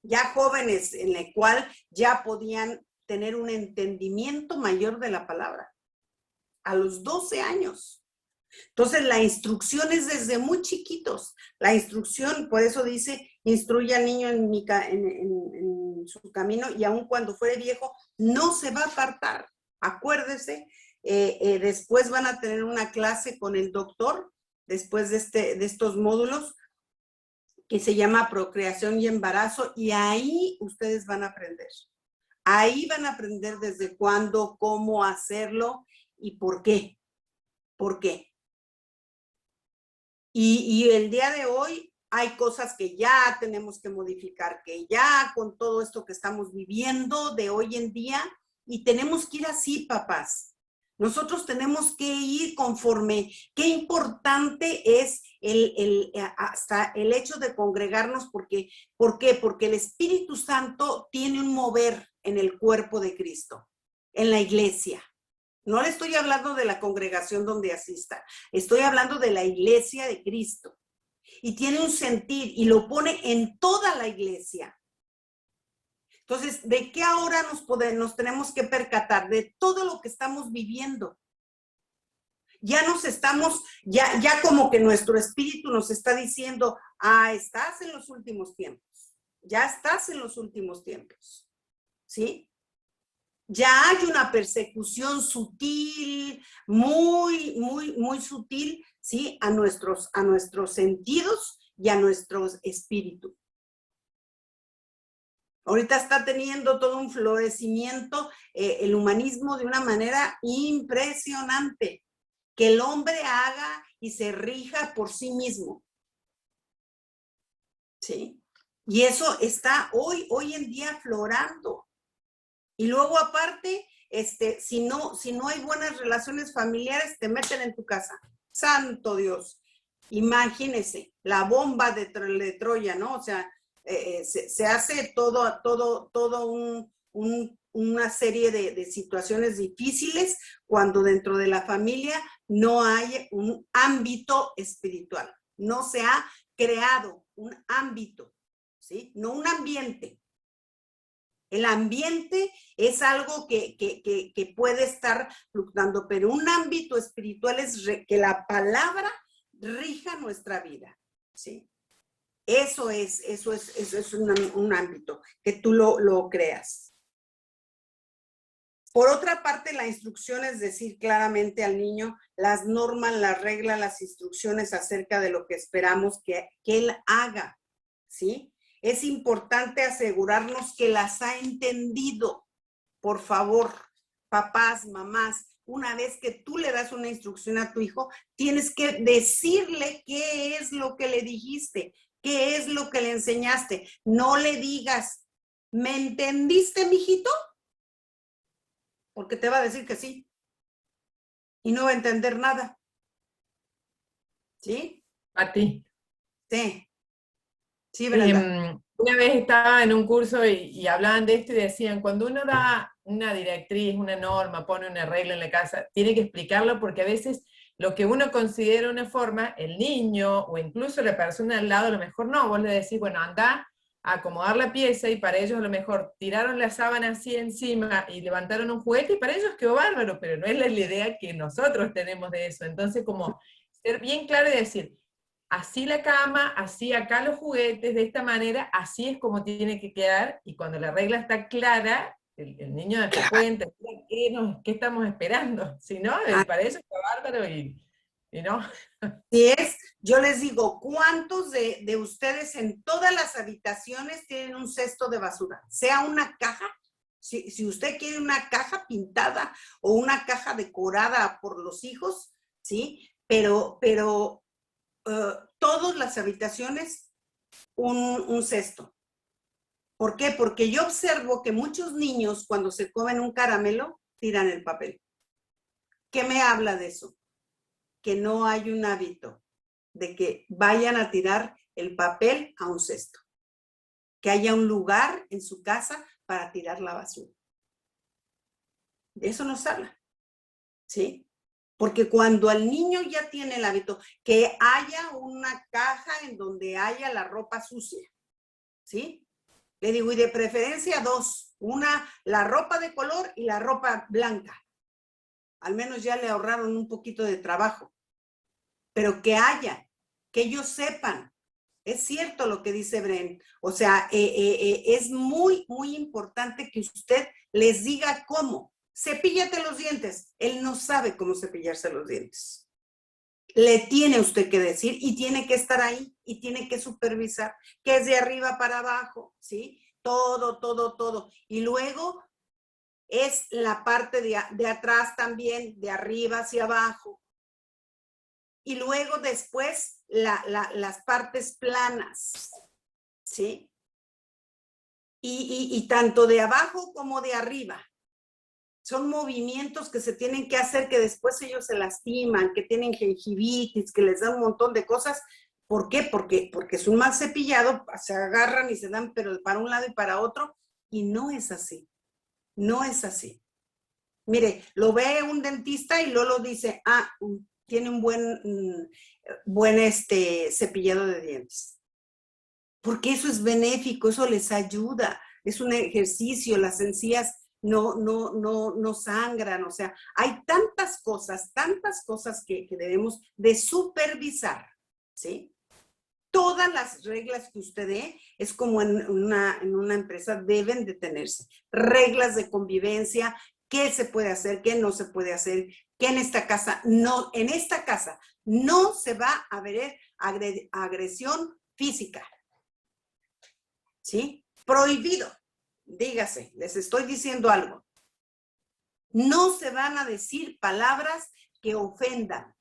Ya jóvenes en el cual ya podían tener un entendimiento mayor de la palabra, a los 12 años. Entonces, la instrucción es desde muy chiquitos. La instrucción, por eso dice, instruye al niño en su camino, y aun cuando fuere viejo, no se va a apartar. Acuérdese, después van a tener una clase con el doctor, después de estos módulos, que se llama Procreación y Embarazo, y ahí ustedes van a aprender. Ahí van a aprender desde cuándo, cómo hacerlo y por qué. ¿Por qué? Y el día de hoy, hay cosas que ya tenemos que modificar, que ya con todo esto que estamos viviendo de hoy en día, y tenemos que ir así, papás. Nosotros tenemos que ir conforme. Qué importante es hasta el hecho de congregarnos, porque, ¿por qué? Porque el Espíritu Santo tiene un mover en el cuerpo de Cristo, en la iglesia. No le estoy hablando de la congregación donde asista, estoy hablando de la iglesia de Cristo. Y tiene un sentir y lo pone en toda la iglesia. Entonces, ¿de qué ahora nos tenemos que percatar? De todo lo que estamos viviendo. Ya nos estamos, ya como que nuestro espíritu nos está diciendo, estás en los últimos tiempos. Ya estás en los últimos tiempos. ¿Sí? Ya hay una persecución sutil, muy, muy, muy sutil, ¿sí? A nuestros sentidos y a nuestro espíritu. Ahorita está teniendo todo un florecimiento el humanismo de una manera impresionante. Que el hombre haga y se rija por sí mismo. ¿Sí? Y eso está hoy en día aflorando. Y luego aparte, si no hay buenas relaciones familiares, te meten en tu casa. Santo Dios. Imagínese, la bomba de Troya, ¿no? O sea, se hace todo una serie de situaciones difíciles cuando dentro de la familia no hay un ámbito espiritual. No se ha creado un ámbito, ¿sí? No un ambiente. El ambiente es algo que puede estar fluctuando, pero un ámbito espiritual es que la palabra rija nuestra vida, ¿sí? Eso es un ámbito, que tú lo creas. Por otra parte, la instrucción es decir claramente al niño las normas, las reglas, las instrucciones acerca de lo que esperamos que él haga, ¿sí? Es importante asegurarnos que las ha entendido. Por favor, papás, mamás, una vez que tú le das una instrucción a tu hijo, tienes que decirle qué es lo que le dijiste, qué es lo que le enseñaste. No le digas, ¿me entendiste, mijito? Porque te va a decir que sí. Y no va a entender nada. ¿Sí? Pati. Sí. Sí, Brenda. Una vez estaba en un curso y hablaban de esto y decían, cuando uno da una directriz, una norma, pone una regla en la casa, tiene que explicarlo porque a veces lo que uno considera una forma, el niño o incluso la persona al lado a lo mejor no, vos le decís, bueno, anda a acomodar la pieza y para ellos a lo mejor tiraron la sábana así encima y levantaron un juguete y para ellos quedó bárbaro, pero no es la idea que nosotros tenemos de eso. Entonces como ser bien claro y decir, así la cama, así acá los juguetes, de esta manera, así es como tiene que quedar, y cuando la regla está clara, el niño se puede entender qué estamos esperando, si no, para eso está bárbaro y no. Si es, yo les digo, ¿cuántos de ustedes en todas las habitaciones tienen un cesto de basura? Sea una caja, si usted quiere una caja pintada o una caja decorada por los hijos, ¿sí? Pero todas las habitaciones un cesto. ¿Por qué? Porque yo observo que muchos niños cuando se comen un caramelo tiran el papel. ¿Qué me habla de eso? Que no hay un hábito de que vayan a tirar el papel a un cesto. Que haya un lugar en su casa para tirar la basura. De eso nos habla. ¿Sí? Porque cuando el niño ya tiene el hábito, que haya una caja en donde haya la ropa sucia, ¿sí? Le digo, y de preferencia dos, la ropa de color y la ropa blanca. Al menos ya le ahorraron un poquito de trabajo. Pero que haya, que ellos sepan. Es cierto lo que dice Bren. O sea, es muy, muy importante que usted les diga cómo. Cepíllate los dientes. Él no sabe cómo cepillarse los dientes. Le tiene usted que decir y tiene que estar ahí y tiene que supervisar que es de arriba para abajo, ¿sí? Todo. Y luego es la parte de atrás también, de arriba hacia abajo. y luego después las partes planas, ¿sí? Y tanto de abajo como de arriba. Son movimientos que se tienen que hacer que después ellos se lastiman, que tienen gingivitis, que les dan un montón de cosas. ¿Por qué? Porque es un mal cepillado, se agarran y se dan pero para un lado y para otro, y no es así. No es así. Mire, lo ve un dentista y luego dice, tiene un buen cepillado de dientes. Porque eso es benéfico, eso les ayuda, es un ejercicio, las encías no sangran, o sea, hay tantas cosas que debemos de supervisar, ¿sí? Todas las reglas que usted dé, es como en una empresa, deben de tenerse. Reglas de convivencia, qué se puede hacer, qué no se puede hacer, que en esta casa no se va a ver agresión física. ¿Sí? Prohibido. Dígase, les estoy diciendo algo. No se van a decir palabras que ofendan.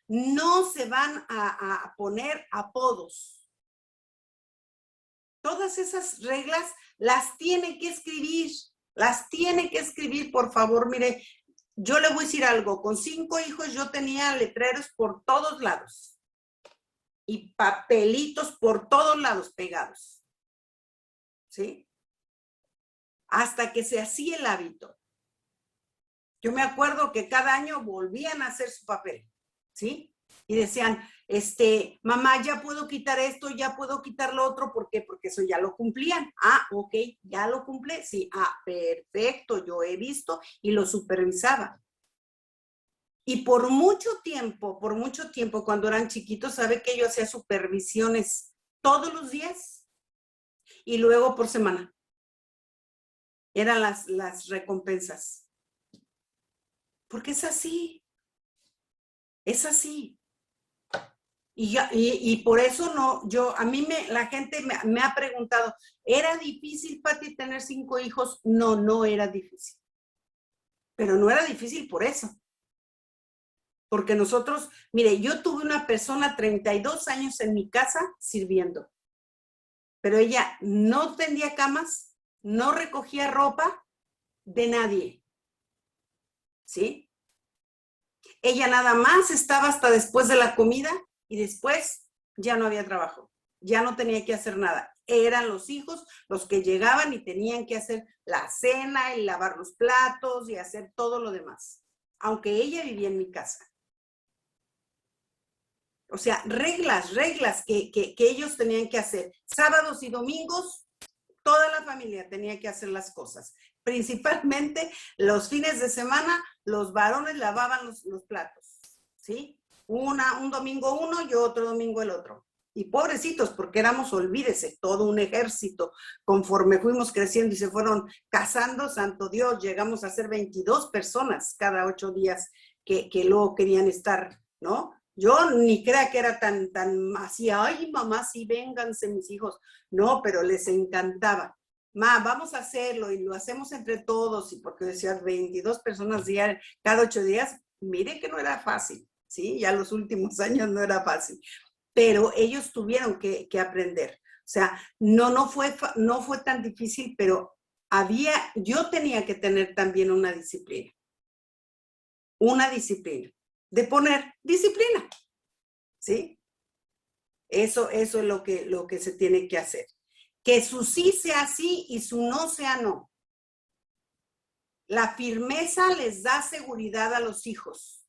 No se van a poner apodos. Todas esas reglas las tiene que escribir. Las tiene que escribir, por favor. Mire, yo le voy a decir algo. Con 5 hijos yo tenía letreros por todos lados. Y papelitos por todos lados pegados. ¿Sí? Hasta que se hacía el hábito. Yo me acuerdo que cada año volvían a hacer su papel, ¿sí? Y decían, mamá, ya puedo quitar esto, ya puedo quitar lo otro, ¿por qué? Porque eso ya lo cumplían. Ok, ya lo cumplí, sí, perfecto, yo he visto y lo supervisaba. Y por mucho tiempo, cuando eran chiquitos, ¿sabe que yo hacía supervisiones todos los días? Y luego por semana. Eran las recompensas. Porque es así. Es así. Y por eso la gente me ha preguntado, ¿era difícil, Pati, tener 5 hijos? No era difícil. Pero no era difícil por eso. Porque nosotros, mire, yo tuve una persona 32 años en mi casa sirviendo. Pero ella no tendía camas, no recogía ropa de nadie. ¿Sí? Ella nada más estaba hasta después de la comida y después ya no había trabajo. Ya no tenía que hacer nada. Eran los hijos los que llegaban y tenían que hacer la cena y lavar los platos y hacer todo lo demás. Aunque ella vivía en mi casa. O sea, reglas que ellos tenían que hacer. Sábados y domingos, toda la familia tenía que hacer las cosas. Principalmente los fines de semana, los varones lavaban los platos, ¿sí? Un domingo uno y otro domingo el otro. Y pobrecitos, porque éramos, olvídese, todo un ejército. Conforme fuimos creciendo y se fueron casando, santo Dios, llegamos a ser 22 personas cada 8 días que luego querían estar, ¿no? Yo ni crea que era tan así, ay, mamá, sí, vénganse mis hijos. No, pero les encantaba. Vamos a hacerlo y lo hacemos entre todos. Y porque decía 22 personas cada 8 días, mire que no era fácil, ¿sí? Ya los últimos años no era fácil. Pero ellos tuvieron que aprender. O sea, no fue tan difícil, pero yo tenía que tener también una disciplina. Una disciplina. De poner disciplina, ¿sí? Eso es lo que se tiene que hacer. Que su sí sea sí y su no sea no. La firmeza les da seguridad a los hijos.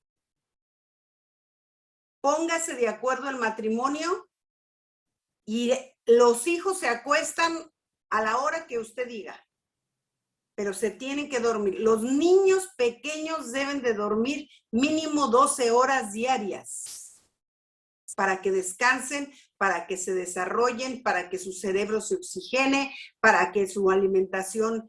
Póngase de acuerdo el matrimonio y los hijos se acuestan a la hora que usted diga. Pero se tienen que dormir. Los niños pequeños deben de dormir mínimo 12 horas diarias para que descansen, para que se desarrollen, para que su cerebro se oxigene, para que su alimentación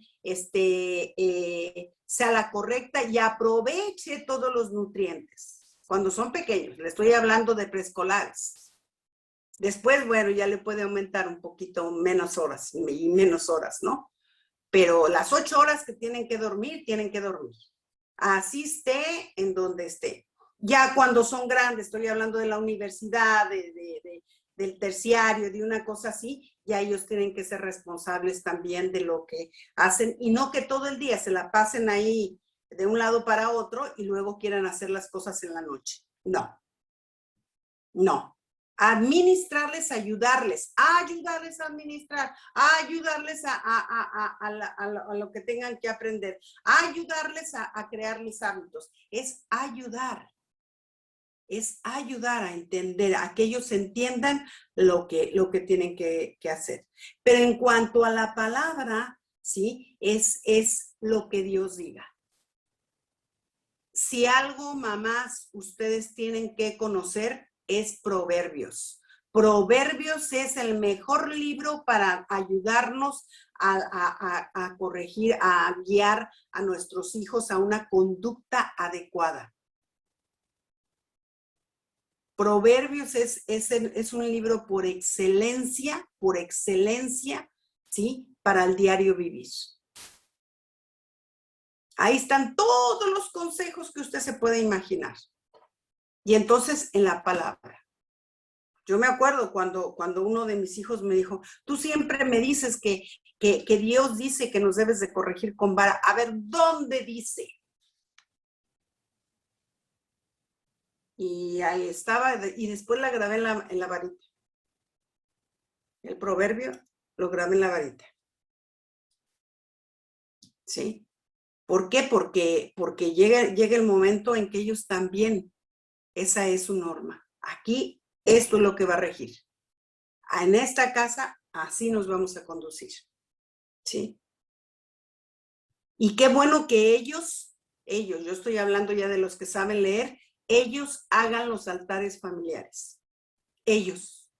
sea la correcta y aproveche todos los nutrientes. Cuando son pequeños, le estoy hablando de preescolares. Después, bueno, ya le puede aumentar un poquito menos horas, ¿no? Pero las 8 horas que tienen que dormir, Así esté en donde esté. Ya cuando son grandes, estoy hablando de la universidad, del terciario, de una cosa así, ya ellos tienen que ser responsables también de lo que hacen y no que todo el día se la pasen ahí de un lado para otro y luego quieran hacer las cosas en la noche. No, no. Administrarles, ayudarles a administrar, a ayudarles a lo que tengan que aprender, a ayudarles a crearles hábitos. Es ayudar a entender, a que ellos entiendan lo que tienen que hacer. Pero en cuanto a la palabra, ¿sí? Es lo que Dios diga. Si algo, mamás, ustedes tienen que conocer, es Proverbios. Proverbios es el mejor libro para ayudarnos a corregir, a guiar a nuestros hijos a una conducta adecuada. Proverbios es un libro por excelencia, ¿sí? Para el diario vivir. Ahí están todos los consejos que usted se puede imaginar. Y entonces, en la palabra. Yo me acuerdo cuando uno de mis hijos me dijo, tú siempre me dices que Dios dice que nos debes de corregir con vara. A ver, ¿dónde dice? Y ahí estaba, y después la grabé en la varita. El proverbio lo grabé en la varita. ¿Sí? ¿Por qué? Porque llega el momento en que ellos también, esa es su norma. Aquí, esto es lo que va a regir. En esta casa, así nos vamos a conducir. ¿Sí? Y qué bueno que ellos, yo estoy hablando ya de los que saben leer, ellos hagan los altares familiares. Ellos.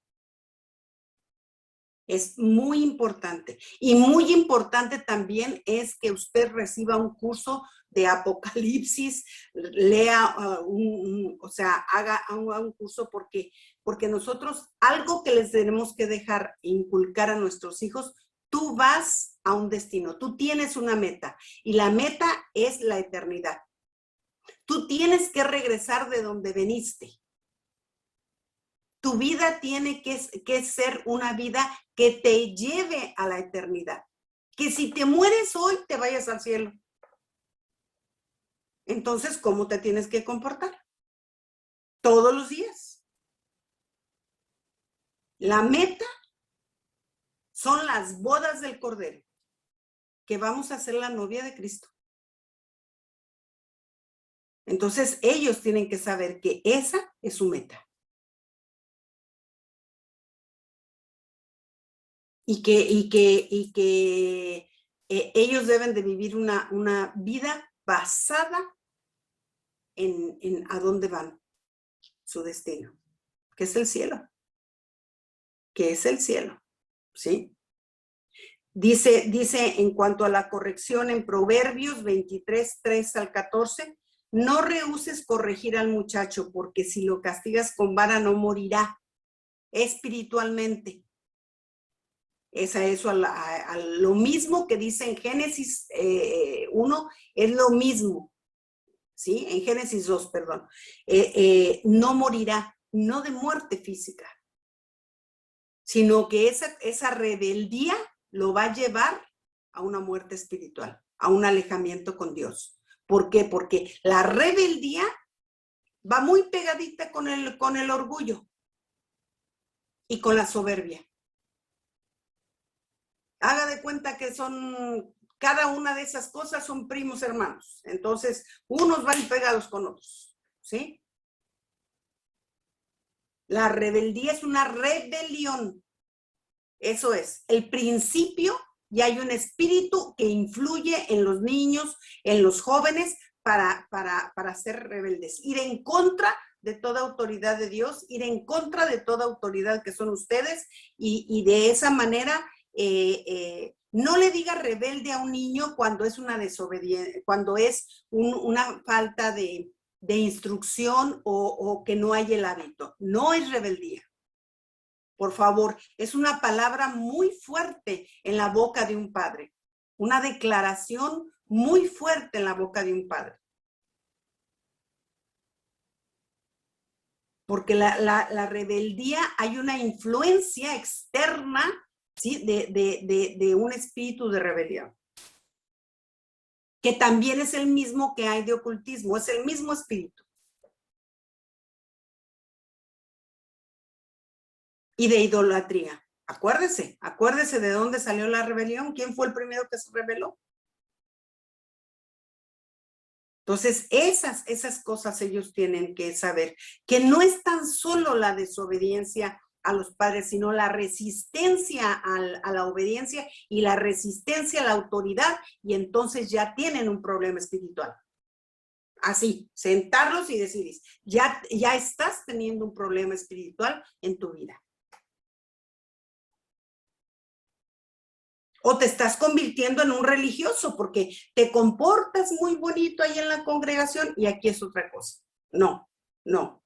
Es muy importante. Y muy importante también es que usted reciba un curso de Apocalipsis, lea, haga un curso porque nosotros, algo que les tenemos que dejar inculcar a nuestros hijos, tú vas a un destino, tú tienes una meta y la meta es la eternidad. Tú tienes que regresar de donde veniste. Tu vida tiene que ser una vida que te lleve a la eternidad. Que si te mueres hoy, te vayas al cielo. Entonces, ¿cómo te tienes que comportar? Todos los días. La meta son las bodas del Cordero, que vamos a ser la novia de Cristo. Entonces, ellos tienen que saber que esa es su meta. Y que ellos deben de vivir una vida basada en a dónde van, su destino, que es el cielo. Que es el cielo, ¿sí? Dice en cuanto a la corrección en Proverbios 23, 3 al 14, no rehuses corregir al muchacho, porque si lo castigas con vara no morirá espiritualmente. Es a eso, a lo mismo que dice en Génesis 1, es lo mismo, ¿sí? En Génesis 2, perdón. No morirá, no de muerte física, sino que esa rebeldía lo va a llevar a una muerte espiritual, a un alejamiento con Dios. ¿Por qué? Porque la rebeldía va muy pegadita con el orgullo y con la soberbia. Haga de cuenta que cada una de esas cosas son primos hermanos. Entonces, unos van pegados con otros, ¿sí? La rebeldía es una rebelión. Eso es, el principio, y hay un espíritu que influye en los niños, en los jóvenes, para ser rebeldes. Ir en contra de toda autoridad de Dios, ir en contra de toda autoridad que son ustedes, y de esa manera no le diga rebelde a un niño cuando es una desobediencia, cuando es una falta de instrucción o que no hay el hábito. No es rebeldía. Por favor, es una palabra muy fuerte en la boca de un padre. Una declaración muy fuerte en la boca de un padre. porque la rebeldía, hay una influencia externa, ¿sí? de un espíritu de rebelión, que también es el mismo que hay de ocultismo, es el mismo espíritu. Y de idolatría. Acuérdese de dónde salió la rebelión. ¿Quién fue el primero que se rebeló? Entonces, esas cosas ellos tienen que saber, que no es tan solo la desobediencia a los padres, sino la resistencia a la obediencia y la resistencia a la autoridad, y entonces ya tienen un problema espiritual. Así, sentarlos y decirles, ya estás teniendo un problema espiritual en tu vida. O te estás convirtiendo en un religioso porque te comportas muy bonito ahí en la congregación y aquí es otra cosa. No, no.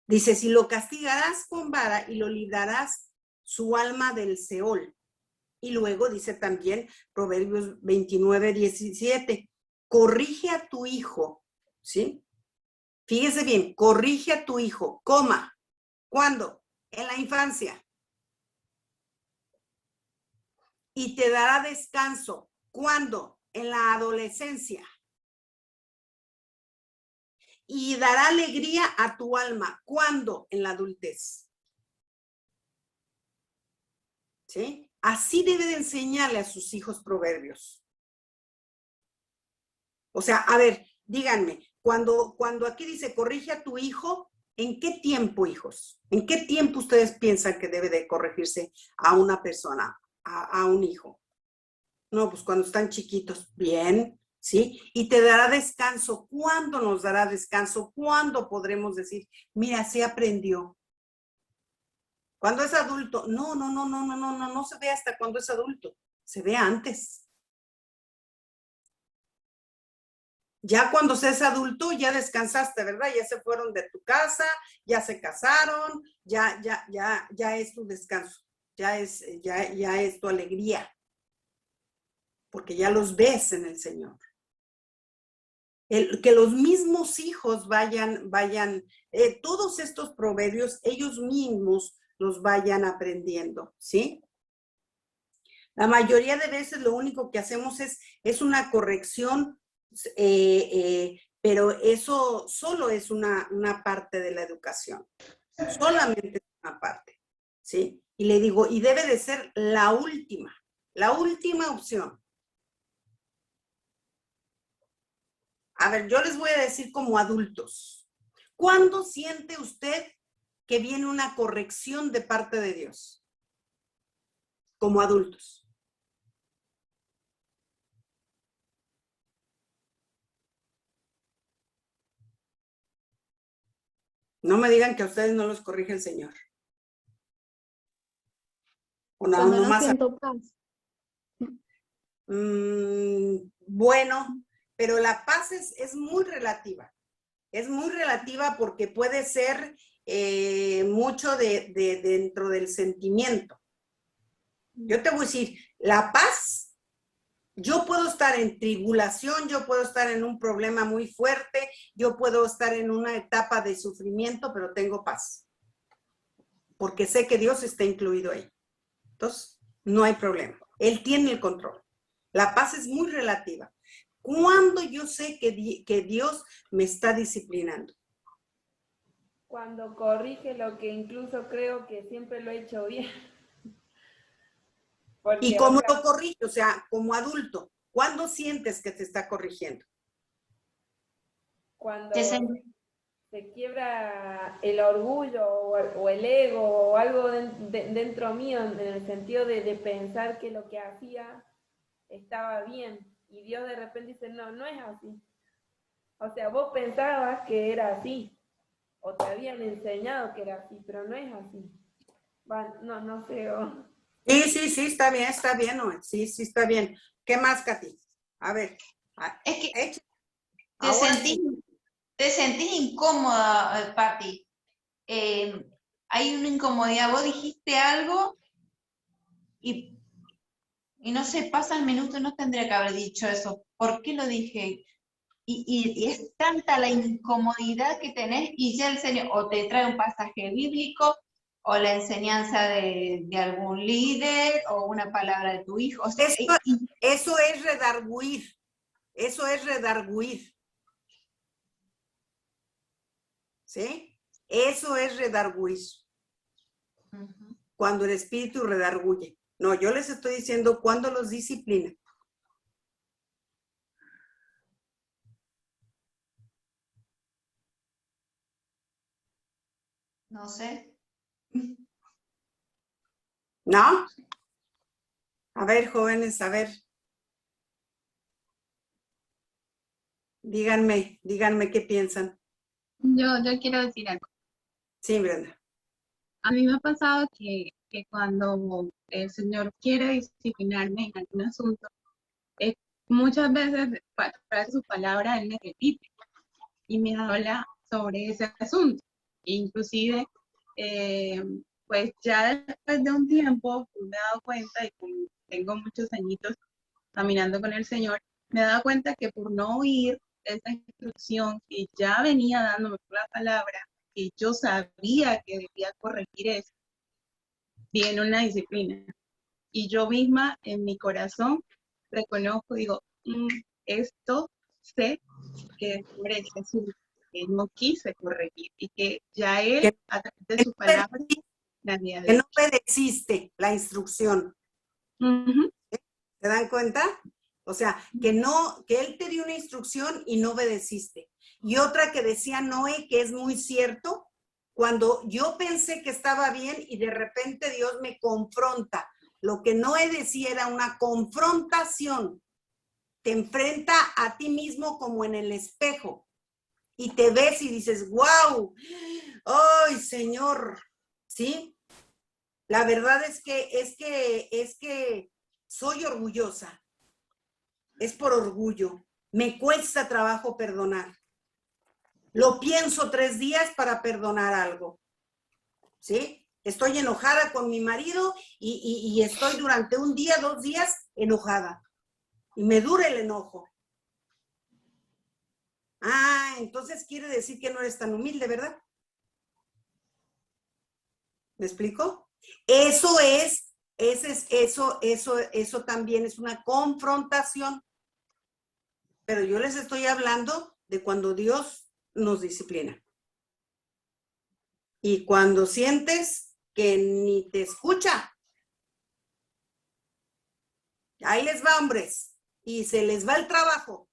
Dice, si lo castigarás con vara y lo librarás su alma del Seol. Y luego dice también Proverbios 29:17, corrige a tu hijo, ¿sí? Fíjese bien, corrige a tu hijo, coma. ¿Cuándo? En la infancia. Y te dará descanso. ¿Cuándo? En la adolescencia. Y dará alegría a tu alma. ¿Cuándo? En la adultez. ¿Sí? Así debe de enseñarle a sus hijos proverbios. O sea, a ver, díganme, cuando aquí dice corrige a tu hijo, ¿en qué tiempo, hijos? ¿En qué tiempo ustedes piensan que debe de corregirse a una persona, a un hijo? No, pues cuando están chiquitos, bien, ¿sí? Y te dará descanso. ¿Cuándo nos dará descanso? ¿Cuándo podremos decir, mira, sí aprendió? Cuando es adulto, no se ve hasta cuando es adulto, se ve antes. Ya cuando se es adulto, ya descansaste, ¿verdad? Ya se fueron de tu casa, ya se casaron, ya es tu descanso, ya es tu alegría. Porque ya los ves en el Señor. Que los mismos hijos vayan, todos estos proverbios, ellos mismos los vayan aprendiendo, ¿sí? La mayoría de veces lo único que hacemos es una corrección, pero eso solo es una parte de la educación. Solamente es una parte, ¿sí? Y le digo, y debe de ser la última opción. A ver, yo les voy a decir como adultos. ¿Cuándo siente usted que viene una corrección de parte de Dios? Como adultos. No me digan que a ustedes no los corrige el Señor. O no, Cuando no más siento paz. Bueno, pero la paz es muy relativa. Es muy relativa porque puede ser mucho de dentro del sentimiento. Yo te voy a decir, la paz, yo puedo estar en tribulación, yo puedo estar en un problema muy fuerte, yo puedo estar en una etapa de sufrimiento, pero tengo paz. Porque sé que Dios está incluido ahí. Entonces, no hay problema. Él tiene el control. La paz es muy relativa. ¿Cuándo yo sé que Dios me está disciplinando? Cuando corrige lo que incluso creo que siempre lo he hecho bien. Porque, ¿Y cómo lo corrige? O sea, como adulto, ¿cuándo sientes que te está corrigiendo? Cuando se quiebra el orgullo o el ego o algo dentro mío, en el sentido de pensar que lo que hacía estaba bien. Y Dios de repente dice, no es así. O sea, vos pensabas que era así. O te habían enseñado que era así, pero no es así. No sé. Sí, está bien, Noé. Sí, está bien. ¿Qué más, Katy? A ver. Es que Ahora te sentís incómoda, Pati. Hay una incomodidad. Vos dijiste algo y no sé, pasa el minuto, no tendría que haber dicho eso. ¿Por qué lo dije? y es tanta la incomodidad que tenés y ya el Señor o te trae un pasaje bíblico o la enseñanza de algún líder o una palabra de tu hijo. O sea, Eso es redarguir. Eso es redarguir. ¿Sí? Eso es redarguir. Cuando el espíritu redarguye. No, yo les estoy diciendo cuando los disciplina. No sé. ¿No? A ver, jóvenes, a ver. Díganme qué piensan. Yo quiero decir algo. Sí, Brenda. A mí me ha pasado que cuando el Señor quiere disciplinarme en algún asunto, muchas veces para traer su palabra, Él me repite y me habla sobre ese asunto. Inclusive, pues ya después de un tiempo me he dado cuenta, y como tengo muchos añitos caminando con el Señor, me he dado cuenta que por no oír esa instrucción que ya venía dándome por la palabra, que yo sabía que debía corregir eso, viene una disciplina. Y yo misma en mi corazón reconozco, digo, esto sé que es por el Jesús, que no quise corregir y que ya Él, a través de su palabra, me había que no obedeciste la instrucción. ¿Se dan cuenta? O sea, que Él te dio una instrucción y no obedeciste. Y otra que decía Noé, que es muy cierto, cuando yo pensé que estaba bien y de repente Dios me confronta. Lo que Noé decía era una confrontación. Te enfrenta a ti mismo como en el espejo y te ves y dices, wow, ¡ay, Señor! ¿Sí? La verdad es que soy orgullosa. Es por orgullo. Me cuesta trabajo perdonar. Lo pienso 3 días para perdonar algo. ¿Sí? Estoy enojada con mi marido y estoy durante 1 día, 2 días enojada. Y me dura el enojo. Ah, entonces quiere decir que no eres tan humilde, ¿verdad? ¿Me explico? Eso también es una confrontación. Pero yo les estoy hablando de cuando Dios nos disciplina. Y cuando sientes que ni te escucha. Ahí les va, hombres. Y se les va el trabajo.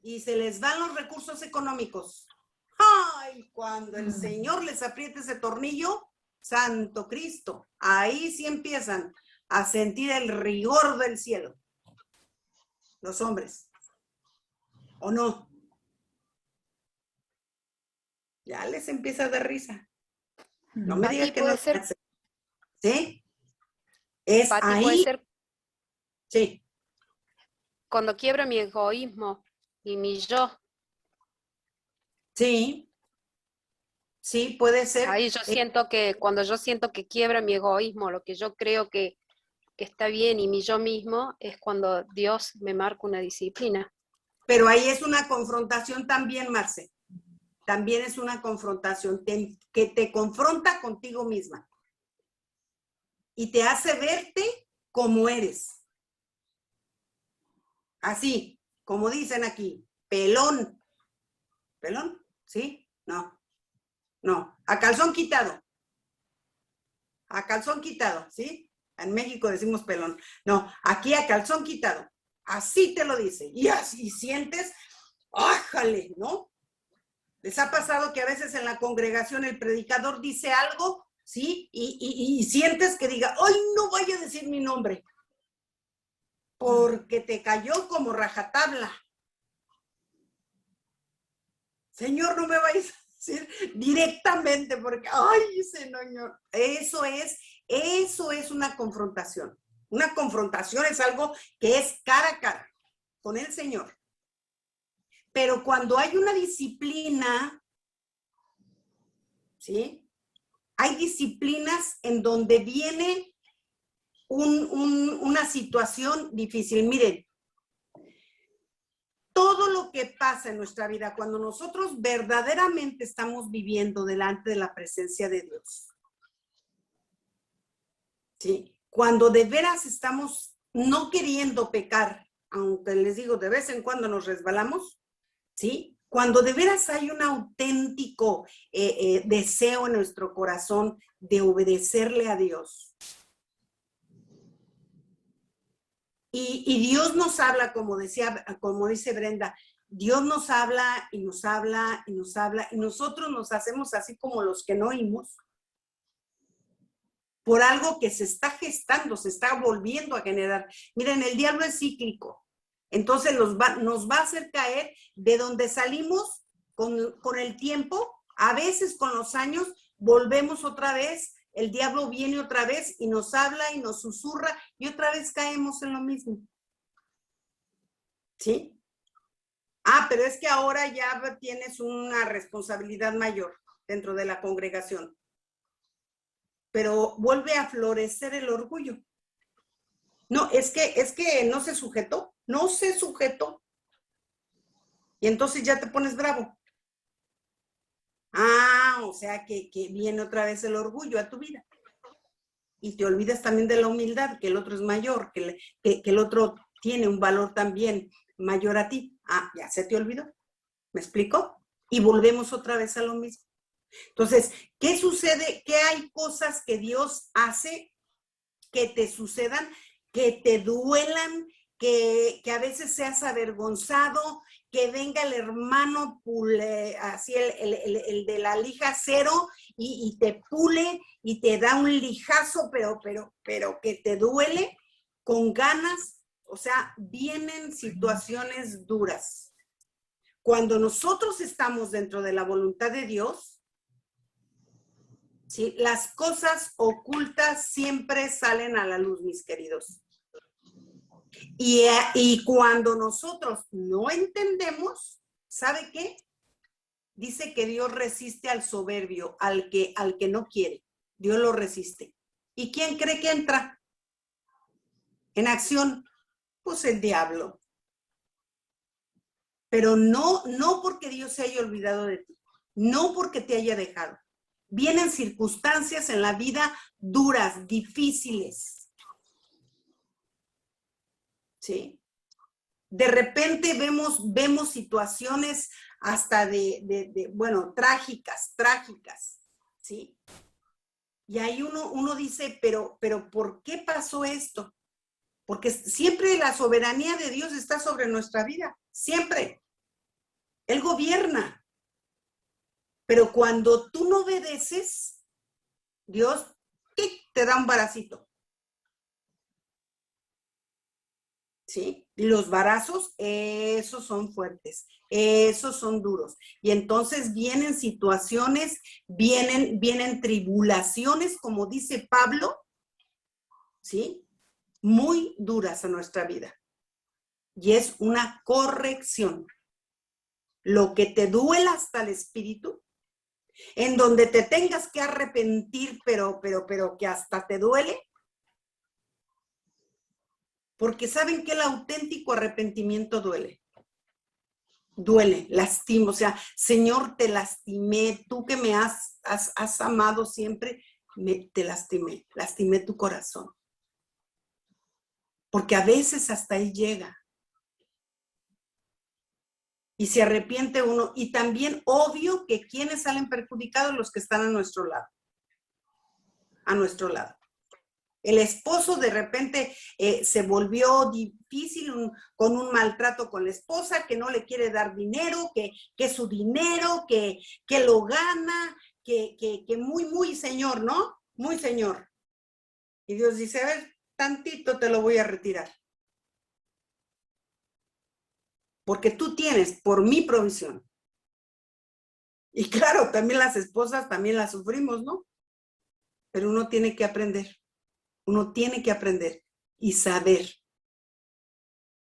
Y se les van los recursos económicos. ¡Ay! Cuando el Señor les apriete ese tornillo, Santo Cristo, ahí sí empiezan a sentir el rigor del cielo. Los hombres. ¿O no? Ya les empieza a dar risa. No me digan que no. ¿Sí? Es Pati, ahí. puede ser Sí. cuando quiebra mi egoísmo y mi yo. Sí. Sí, puede ser. Ahí yo siento que, cuando yo siento que quiebra mi egoísmo, lo que yo creo que está bien y mi yo mismo, es cuando Dios me marca una disciplina. Pero ahí es una confrontación también, Marce. También es una confrontación que te confronta contigo misma. Y te hace verte como eres. Así, como dicen aquí, pelón. ¿Pelón? ¿Sí? No. No, a calzón quitado. A calzón quitado, ¿sí? En México decimos pelón. No, aquí a calzón quitado. Así te lo dice. Y así sientes, ¡ájale! ¿No? ¿Les ha pasado que a veces en la congregación el predicador dice algo, ¿sí? Y sientes que diga, ¡ay, no vaya a decir mi nombre! Porque te cayó como rajatabla. Señor, no me vayas a decir directamente, porque, ¡ay, Señor! Eso es una confrontación. Una confrontación es algo que es cara a cara con el Señor. Pero cuando hay una disciplina, ¿sí? Hay disciplinas en donde viene una situación difícil. Miren, todo todo lo que pasa en nuestra vida, cuando nosotros verdaderamente estamos viviendo delante de la presencia de Dios, ¿sí? Cuando de veras estamos no queriendo pecar, aunque les digo, de vez en cuando nos resbalamos, ¿sí? Cuando de veras hay un auténtico deseo en nuestro corazón de obedecerle a Dios. Y Dios nos habla, como dice Brenda, Dios nos habla y nos habla y nos habla, y nosotros nos hacemos así como los que no oímos, por algo que se está gestando, se está volviendo a generar. Miren, el diablo es cíclico, entonces nos va a hacer caer de donde salimos con el tiempo, a veces con los años, volvemos otra vez. El diablo viene otra vez y nos habla y nos susurra y otra vez caemos en lo mismo. ¿Sí? Ah, pero es que ahora ya tienes una responsabilidad mayor dentro de la congregación. Pero vuelve a florecer el orgullo. No, es que no se sujetó. Y entonces ya te pones bravo. Ah, o sea que viene otra vez el orgullo a tu vida. Y te olvidas también de la humildad, que el otro es mayor, que el otro tiene un valor también mayor a ti. Ah, ya se te olvidó. ¿Me explico? Y volvemos otra vez a lo mismo. Entonces, ¿qué sucede? ¿Qué hay cosas que Dios hace que te sucedan, que te duelan, que a veces seas avergonzado, que venga el hermano así el de la lija cero y te pule y te da un lijazo, pero que te duele con ganas? O sea, vienen situaciones duras. Cuando nosotros estamos dentro de la voluntad de Dios, ¿sí? Las cosas ocultas siempre salen a la luz, mis queridos. Y cuando nosotros no entendemos, ¿sabe qué? Dice que Dios resiste al soberbio, al que no quiere. Dios lo resiste. ¿Y quién cree que entra en acción? Pues el diablo. Pero no porque Dios se haya olvidado de ti, no porque te haya dejado. Vienen circunstancias en la vida duras, difíciles. ¿Sí? De repente vemos situaciones hasta bueno, trágicas, ¿sí? Y ahí uno dice, pero ¿por qué pasó esto? Porque siempre la soberanía de Dios está sobre nuestra vida, siempre. Él gobierna. Pero cuando tú no obedeces, Dios te da un varacito. ¿Sí? Y los varazos, esos son fuertes, esos son duros. Y entonces vienen situaciones, vienen tribulaciones, como dice Pablo, ¿sí? Muy duras a nuestra vida. Y es una corrección. Lo que te duela hasta el espíritu, en donde te tengas que arrepentir, pero que hasta te duele. Porque saben que el auténtico arrepentimiento duele. Duele, lastima. O sea, Señor, te lastimé. Tú que me has amado siempre, te lastimé tu corazón. Porque a veces hasta ahí llega. Y se arrepiente uno. Y también, obvio, que quienes salen perjudicados, los que están a nuestro lado. A nuestro lado. El esposo de repente se volvió difícil con un maltrato con la esposa, que no le quiere dar dinero, que su dinero, que lo gana, que muy señor, ¿no? Muy señor. Y Dios dice, a ver, tantito te lo voy a retirar. Porque tú tienes por mi provisión. Y claro, también las esposas también las sufrimos, ¿no? Pero uno tiene que aprender. Uno tiene que aprender y saber.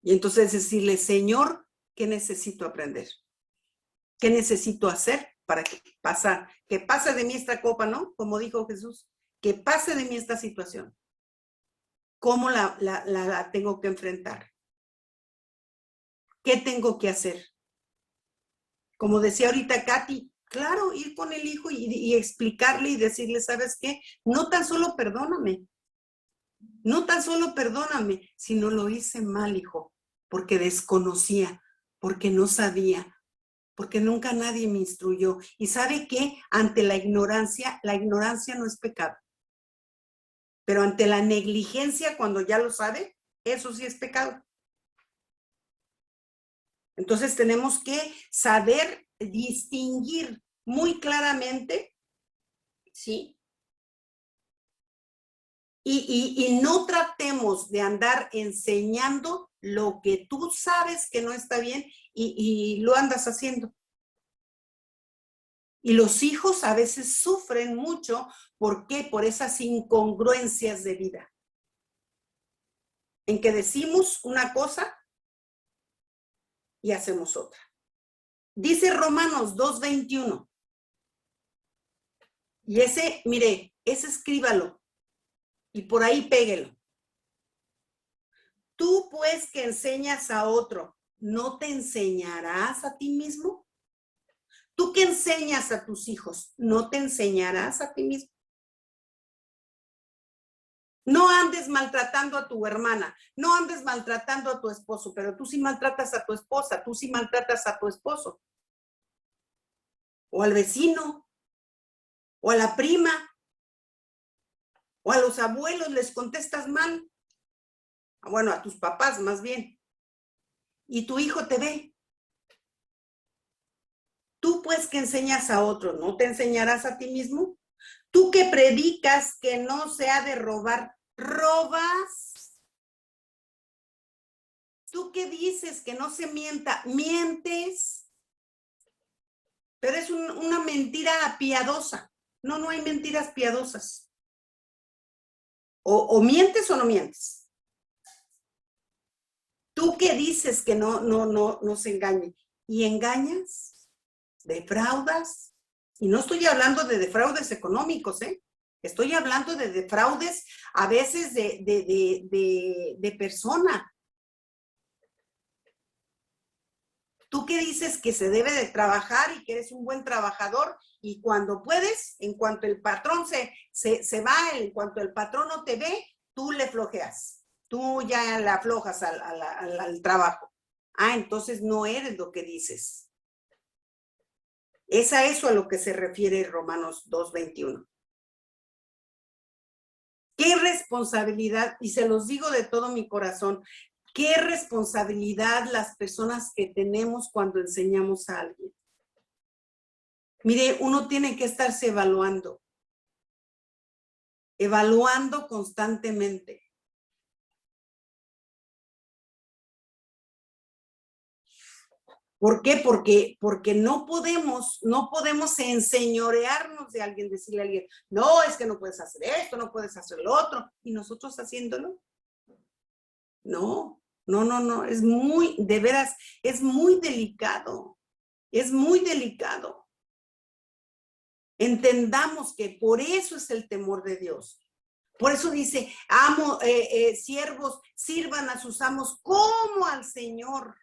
Y entonces decirle, Señor, ¿qué necesito aprender? ¿Qué necesito hacer para que pase de mí esta copa, ¿no? Como dijo Jesús, que pase de mí esta situación. ¿Cómo la tengo que enfrentar? ¿Qué tengo que hacer? Como decía ahorita Katy, claro, ir con el hijo y explicarle y decirle, ¿sabes qué? No tan solo perdóname, sino lo hice mal, hijo, porque desconocía, porque no sabía, porque nunca nadie me instruyó. ¿Y sabe qué? Ante la ignorancia no es pecado. Pero ante la negligencia, cuando ya lo sabe, eso sí es pecado. Entonces tenemos que saber distinguir muy claramente, ¿sí? Y no tratemos de andar enseñando lo que tú sabes que no está bien y lo andas haciendo. Y los hijos a veces sufren mucho. ¿Por qué? Por esas incongruencias de vida. En que decimos una cosa y hacemos otra. Dice Romanos 2:21. Y ese, mire, ese escríbalo. Y por ahí péguelo. Tú pues que enseñas a otro, ¿no te enseñarás a ti mismo? Tú que enseñas a tus hijos, ¿no te enseñarás a ti mismo? No andes maltratando a tu hermana, no andes maltratando a tu esposo, pero tú sí maltratas a tu esposa, tú sí maltratas a tu esposo. O al vecino, o a la prima, o a los abuelos les contestas mal. Bueno, a tus papás más bien. Y tu hijo te ve. Tú pues que enseñas a otros, ¿no te enseñarás a ti mismo? Tú que predicas que no se ha de robar, ¿robas? Tú que dices que no se mienta, ¿mientes? Pero es una mentira piadosa. No hay mentiras piadosas. O mientes o no mientes. Tú que dices que no se engañe. ¿Y engañas? ¿Defraudas? Y no estoy hablando de defraudes económicos, ¿eh? Estoy hablando de defraudes a veces de persona. Tú que dices que se debe de trabajar y que eres un buen trabajador y cuando puedes, en cuanto el patrón se va, en cuanto el patrón no te ve, tú le flojeas. Tú ya le aflojas al trabajo. Ah, entonces no eres lo que dices. Es a eso a lo que se refiere Romanos 2:21. Qué responsabilidad, y se los digo de todo mi corazón, qué responsabilidad las personas que tenemos cuando enseñamos a alguien. Mire, uno tiene que estarse evaluando constantemente. ¿Por qué? Porque no podemos enseñorearnos de alguien, decirle a alguien, no, es que no puedes hacer esto, no puedes hacer lo otro, y nosotros haciéndolo. No, de veras, es muy delicado, Entendamos que por eso es el temor de Dios. Por eso dice, siervos, sirvan a sus amos como al Señor.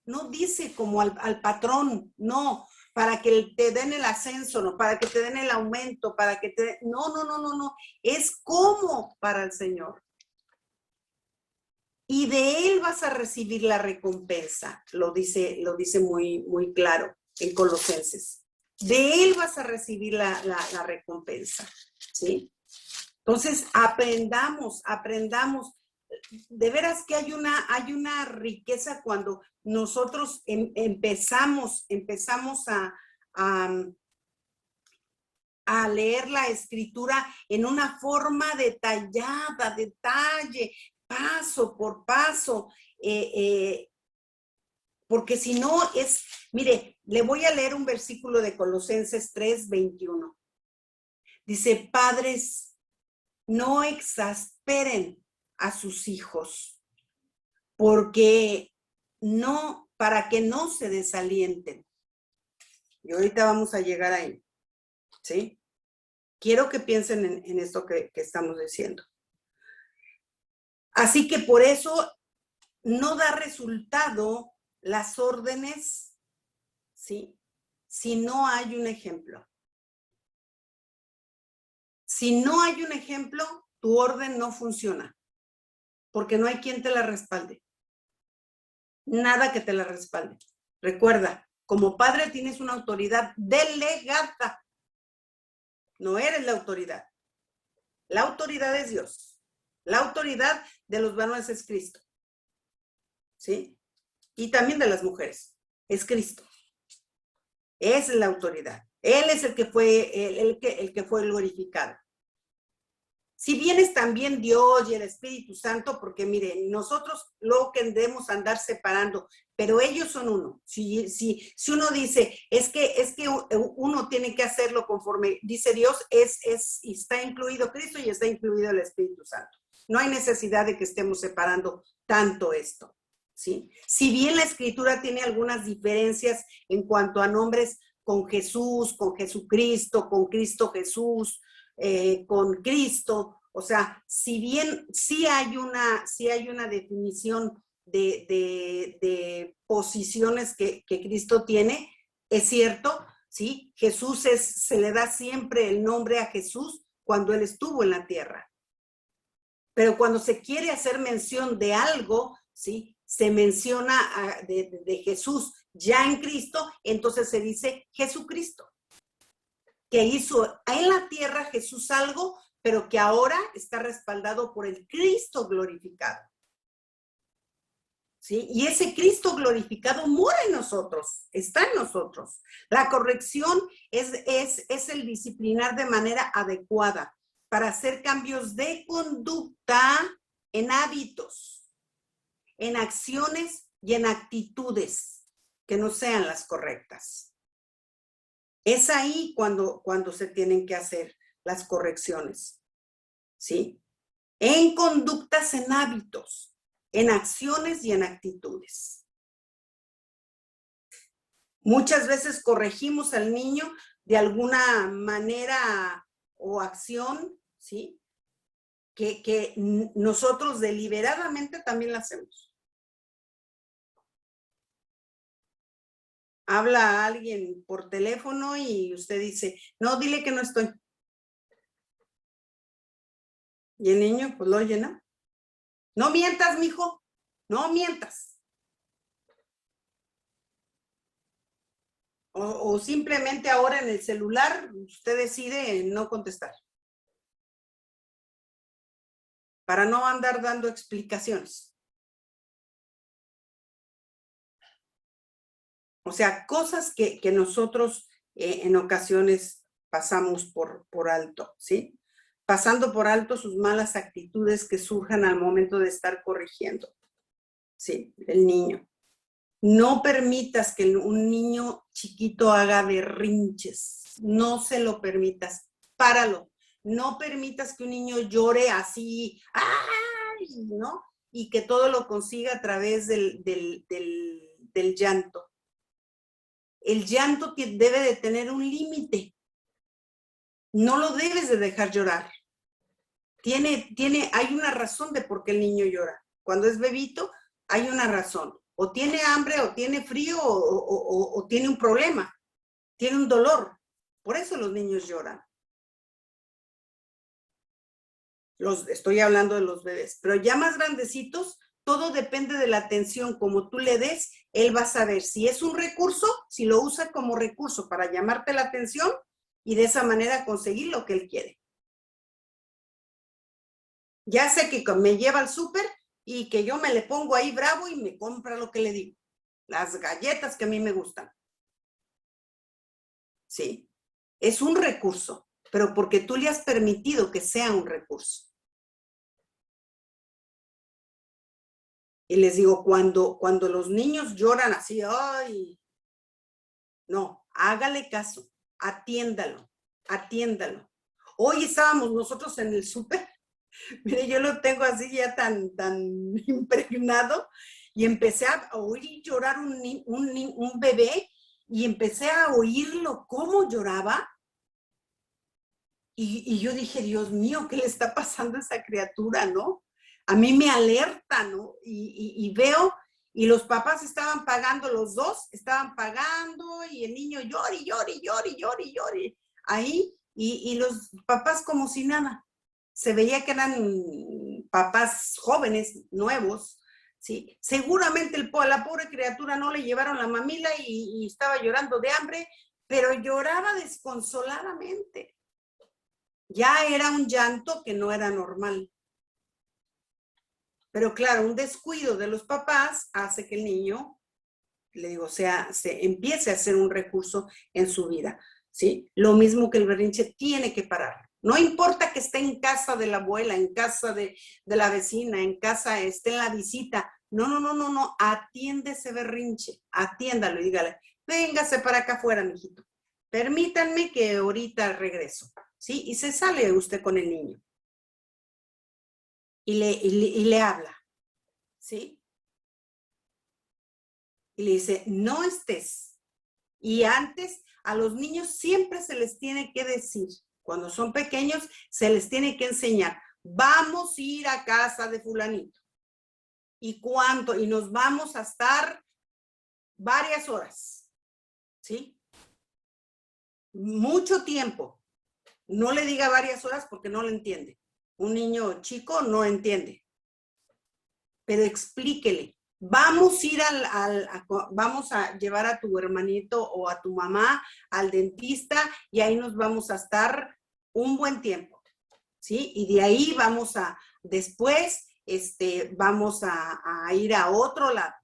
No dice como al patrón, no, para que te den el ascenso, no, para que te den el aumento, para que te... No, es como para el Señor. Y de él vas a recibir la recompensa, lo dice muy, muy claro en Colosenses. De él vas a recibir la recompensa, ¿sí? Entonces, aprendamos. De veras que hay una riqueza cuando nosotros empezamos a leer la escritura en una forma detallada, detalle, paso por paso, porque si no es, mire, le voy a leer un versículo de Colosenses 3:21. Dice, padres, no exasperen a sus hijos, para que no se desalienten. Y ahorita vamos a llegar ahí, ¿sí? Quiero que piensen en esto que estamos diciendo. Así que por eso no da resultado las órdenes, ¿sí? Si no hay un ejemplo. Si no hay un ejemplo, tu orden no funciona, porque no hay quien te la respalde. Nada que te la respalde. Recuerda, como padre tienes una autoridad delegada. No eres la autoridad. La autoridad es Dios. La autoridad de los varones es Cristo. ¿Sí? Y también de las mujeres. Es Cristo. Esa es la autoridad. Él es el que fue, el que fue glorificado. Si bien es también Dios y el Espíritu Santo, porque miren, nosotros luego tendemos a andar separando, pero ellos son uno. Si uno dice, es que uno tiene que hacerlo conforme dice Dios, está incluido Cristo y está incluido el Espíritu Santo. No hay necesidad de que estemos separando tanto esto, ¿sí? Si bien la Escritura tiene algunas diferencias en cuanto a nombres con Jesús, con Jesucristo, con Cristo Jesús, con Cristo, o sea, si bien sí hay una definición de posiciones que Cristo tiene, es cierto, ¿sí? Jesús se le da siempre el nombre a Jesús cuando Él estuvo en la tierra. Pero cuando se quiere hacer mención de algo, ¿sí? Se menciona de Jesús ya en Cristo, entonces se dice Jesucristo. Que hizo en la tierra Jesús algo, pero que ahora está respaldado por el Cristo glorificado. ¿Sí? Y ese Cristo glorificado mora en nosotros, está en nosotros. La corrección es el disciplinar de manera adecuada para hacer cambios de conducta en hábitos, en acciones y en actitudes que no sean las correctas. Es ahí cuando se tienen que hacer las correcciones, ¿sí? En conductas, en hábitos, en acciones y en actitudes. Muchas veces corregimos al niño de alguna manera o acción, ¿sí? Que nosotros deliberadamente también la hacemos. Habla a alguien por teléfono y usted dice, no, dile que no estoy. Y el niño, pues lo oye, ¿no? No mientas, mijo, no mientas. O simplemente ahora en el celular usted decide no contestar. Para no andar dando explicaciones. O sea, cosas que nosotros en ocasiones pasamos por alto, ¿sí? Pasando por alto sus malas actitudes que surjan al momento de estar corrigiendo, ¿sí? El niño. No permitas que un niño chiquito haga berrinches. No se lo permitas. Páralo. No permitas que un niño llore así, ¡ay! ¿No? Y que todo lo consiga a través del llanto. El llanto debe de tener un límite. No lo debes de dejar llorar. Hay una razón de por qué el niño llora. Cuando es bebito, hay una razón. O tiene hambre, o tiene frío, o tiene un problema. Tiene un dolor. Por eso los niños lloran. Estoy hablando de los bebés. Pero ya más grandecitos, todo depende de la atención. Como tú le des, él va a saber si es un recurso, si lo usa como recurso para llamarte la atención y de esa manera conseguir lo que él quiere. Ya sé que me lleva al súper y que yo me le pongo ahí bravo y me compra lo que le digo. Las galletas que a mí me gustan. Sí, es un recurso, pero porque tú le has permitido que sea un recurso. Y les digo, cuando los niños lloran así, ¡ay! No, hágale caso, atiéndalo. Hoy estábamos nosotros en el súper, mire, yo lo tengo así ya tan impregnado, y empecé a oír llorar un bebé, y empecé a oírlo cómo lloraba, y yo dije, Dios mío, ¿qué le está pasando a esa criatura, no? a mí me alerta, ¿no? Y veo, y los papás estaban pagando, los dos estaban pagando, y el niño llore, ahí, y los papás como si nada. Se veía que eran papás jóvenes, nuevos, ¿sí? Seguramente la pobre criatura no le llevaron la mamila y estaba llorando de hambre, pero lloraba desconsoladamente. Ya era un llanto que no era normal. Pero claro, un descuido de los papás hace que el niño, le digo, se empiece a hacer un recurso en su vida, ¿sí? Lo mismo que el berrinche tiene que parar. No importa que esté en casa de la abuela, en casa de la vecina, en casa, esté en la visita. No, atiende ese berrinche, atiéndalo y dígale, véngase para acá afuera, mijito. Permítanme que ahorita regreso, ¿sí? Y se sale usted con el niño. Y le habla, ¿sí? Y le dice, no estés. Y antes, a los niños siempre se les tiene que decir, cuando son pequeños, se les tiene que enseñar, vamos a ir a casa de fulanito. ¿Y cuánto? Y nos vamos a estar varias horas, ¿sí? Mucho tiempo. No le diga varias horas porque no lo entiende. Un niño chico no entiende. Pero explíquele. Vamos a ir vamos a llevar a tu hermanito o a tu mamá al dentista y ahí nos vamos a estar un buen tiempo, ¿sí? Y de ahí vamos después, vamos a ir a otro lado.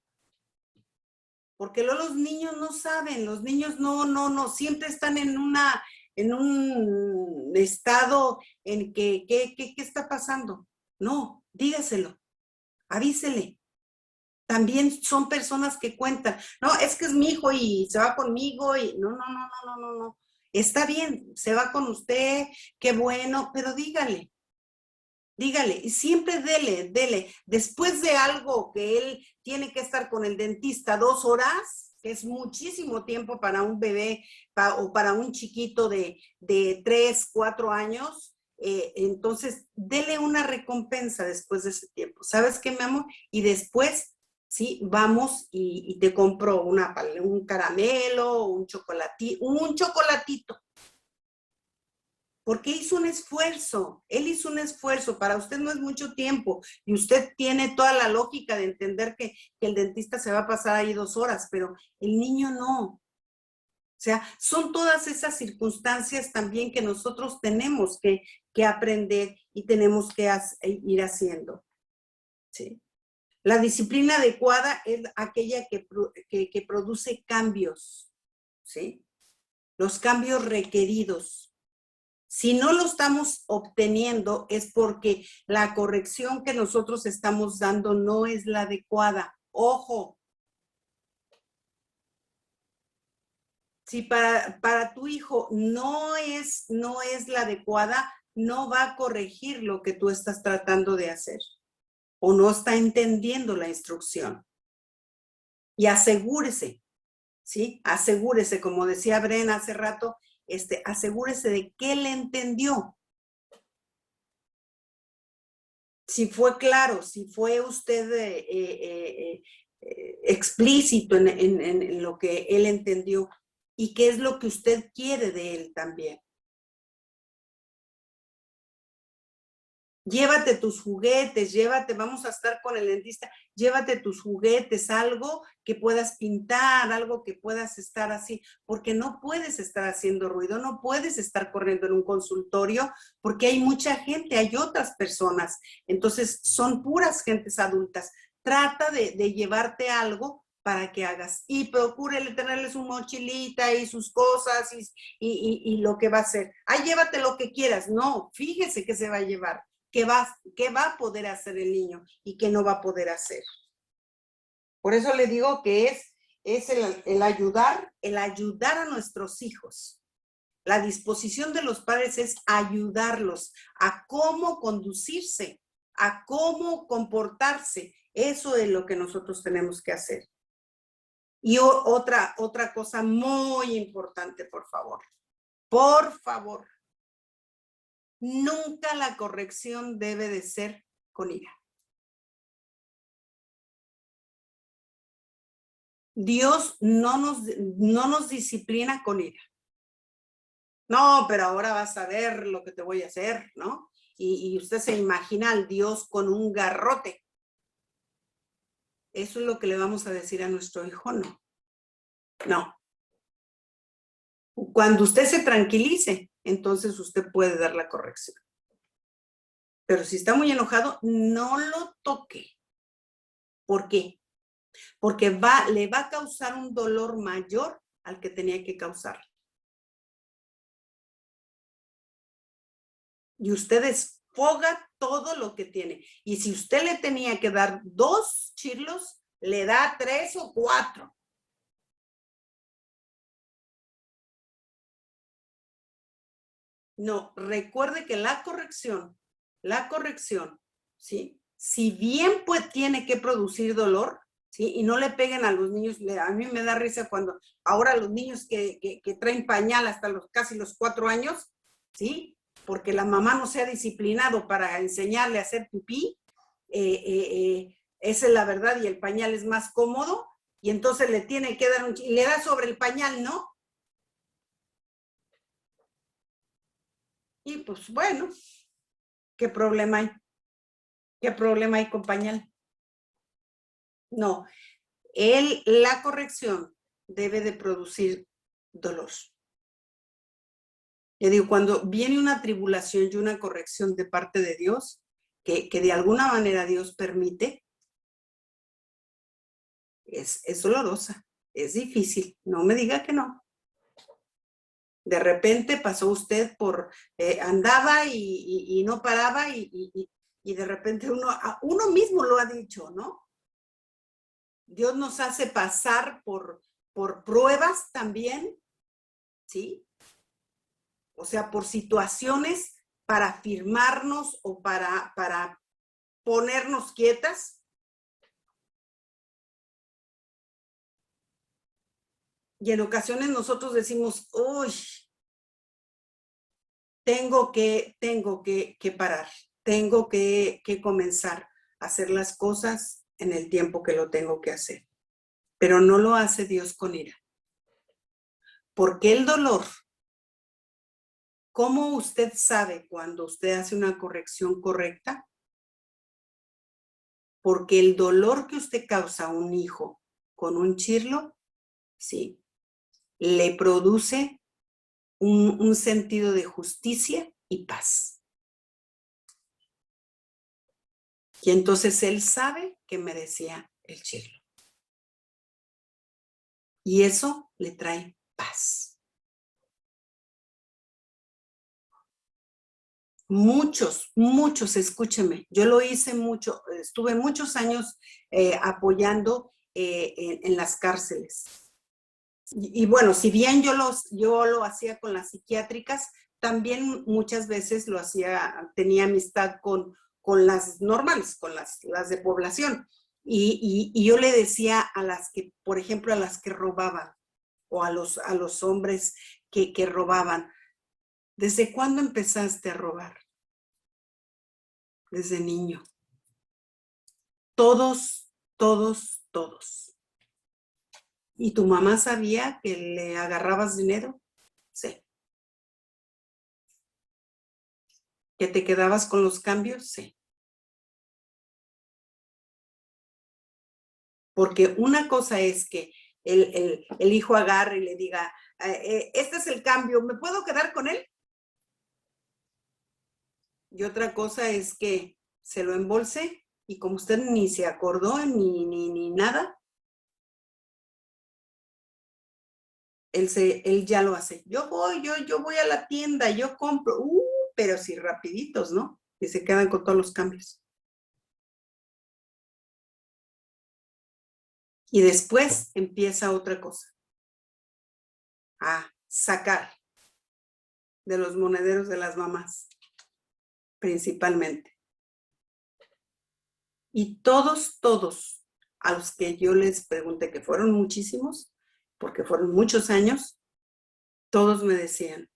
Porque los niños no saben, los niños no, siempre están en un estado en que, ¿qué está pasando? No, dígaselo, avísele. También son personas que cuentan, no, es que es mi hijo y se va conmigo y no. Está bien, se va con usted, qué bueno, pero dígale, y siempre dele. Después de algo que él tiene que estar con el dentista 2 horas, que es muchísimo tiempo para un bebé o para un chiquito de 3, 4 años, entonces dele una recompensa después de ese tiempo. ¿Sabes qué, mi amor? Y después, sí, vamos y te compro un caramelo, un chocolatito. Porque hizo un esfuerzo, él hizo un esfuerzo, para usted no es mucho tiempo y usted tiene toda la lógica de entender que el dentista se va a pasar ahí 2 horas, pero el niño no. O sea, son todas esas circunstancias también que nosotros tenemos que aprender y tenemos que ir haciendo. ¿Sí? La disciplina adecuada es aquella que produce cambios, ¿sí? Los cambios requeridos. Si no lo estamos obteniendo es porque la corrección que nosotros estamos dando no es la adecuada. Ojo. Si para tu hijo no es la adecuada, no va a corregir lo que tú estás tratando de hacer. O no está entendiendo la instrucción. Y asegúrese, ¿sí? Asegúrese, como decía Brena hace rato, asegúrese de que le entendió. Si fue claro, si fue usted explícito en lo que él entendió y qué es lo que usted quiere de él también. Llévate tus juguetes, vamos a estar con el dentista, llévate tus juguetes, algo que puedas pintar, algo que puedas estar así, porque no puedes estar haciendo ruido, no puedes estar corriendo en un consultorio, porque hay mucha gente, hay otras personas, entonces son puras gentes adultas. Trata de llevarte algo para que hagas, y procúrele tenerle su mochilita y sus cosas y lo que va a hacer. Ay, llévate lo que quieras, no, fíjese qué se va a llevar. ¿Qué va a poder hacer el niño y qué no va a poder hacer? Por eso le digo que es el ayudar a nuestros hijos. La disposición de los padres es ayudarlos a cómo conducirse, a cómo comportarse. Eso es lo que nosotros tenemos que hacer. Y otra cosa muy importante, por favor. Por favor. Nunca la corrección debe de ser con ira. Dios no nos disciplina con ira. No, pero ahora vas a ver lo que te voy a hacer, ¿no? Y usted se imagina al Dios con un garrote. Eso es lo que le vamos a decir a nuestro hijo, no. No. Cuando usted se tranquilice, entonces usted puede dar la corrección. Pero si está muy enojado, no lo toque. ¿Por qué? Porque le va a causar un dolor mayor al que tenía que causar. Y usted desfoga todo lo que tiene. Y si usted le tenía que dar 2 chirlos, le da 3 o 4. No, recuerde que la corrección, ¿sí? Si bien tiene que producir dolor, ¿sí? Y no le peguen a los niños. A mí me da risa cuando ahora los niños que traen pañal hasta casi los 4 años, ¿sí? Porque la mamá no se ha disciplinado para enseñarle a hacer pipí, esa es la verdad, y el pañal es más cómodo, y entonces le tiene que dar y le da sobre el pañal, ¿no? Y pues bueno, ¿qué problema hay? ¿Qué problema hay con pañal? No, la corrección debe de producir dolor. Le digo, cuando viene una tribulación y una corrección de parte de Dios, que de alguna manera Dios permite, es dolorosa, es difícil, no me diga que no. De repente pasó usted andaba y no paraba y de repente uno mismo lo ha dicho, ¿no? Dios nos hace pasar por pruebas también, ¿sí? O sea, por situaciones para afirmarnos o para ponernos quietas. Y en ocasiones nosotros decimos, uy, tengo que parar, tengo que comenzar a hacer las cosas en el tiempo que lo tengo que hacer. Pero no lo hace Dios con ira. Porque el dolor, ¿cómo usted sabe cuando usted hace una corrección correcta? Porque el dolor que usted causa a un hijo con un chirlo, sí, le produce un sentido de justicia y paz. Y entonces él sabe que merecía el chirlo. Y eso le trae paz. Muchos, escúcheme, yo lo hice mucho, estuve muchos años apoyando en las cárceles. Y bueno, si bien yo lo hacía con las psiquiátricas, también muchas veces lo hacía, tenía amistad con las normales, con las de población. Y yo le decía a las que, por ejemplo, a las que robaban, o a los hombres que robaban, ¿desde cuándo empezaste a robar? Desde niño. Todos. ¿Y tu mamá sabía que le agarrabas dinero? Sí. ¿Que te quedabas con los cambios? Sí. Porque una cosa es que el hijo agarre y le diga, este es el cambio, ¿me puedo quedar con él? Y otra cosa es que se lo embolse y como usted ni se acordó ni nada, él ya lo hace. Yo voy a la tienda, yo compro, pero sí rapiditos, ¿no? Y se quedan con todos los cambios. Y después empieza otra cosa. A sacar de los monederos de las mamás, principalmente. Y todos a los que yo les pregunté, que fueron muchísimos, porque fueron muchos años, todos me decían,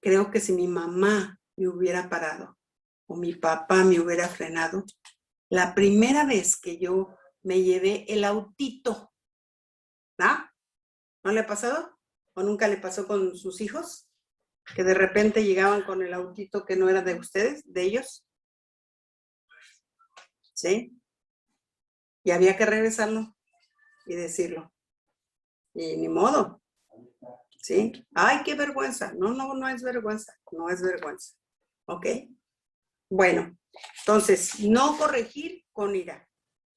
creo que si mi mamá me hubiera parado o mi papá me hubiera frenado, la primera vez que yo me llevé el autito. ¿Ah? ¿No le ha pasado? ¿O nunca le pasó con sus hijos? Que de repente llegaban con el autito que no era de ustedes, de ellos. ¿Sí? Y había que regresarlo y decirlo. Y ni modo. ¿Sí? ¡Ay, qué vergüenza! No, no, no es vergüenza. No es vergüenza. ¿Ok? Bueno, entonces, no corregir con ira.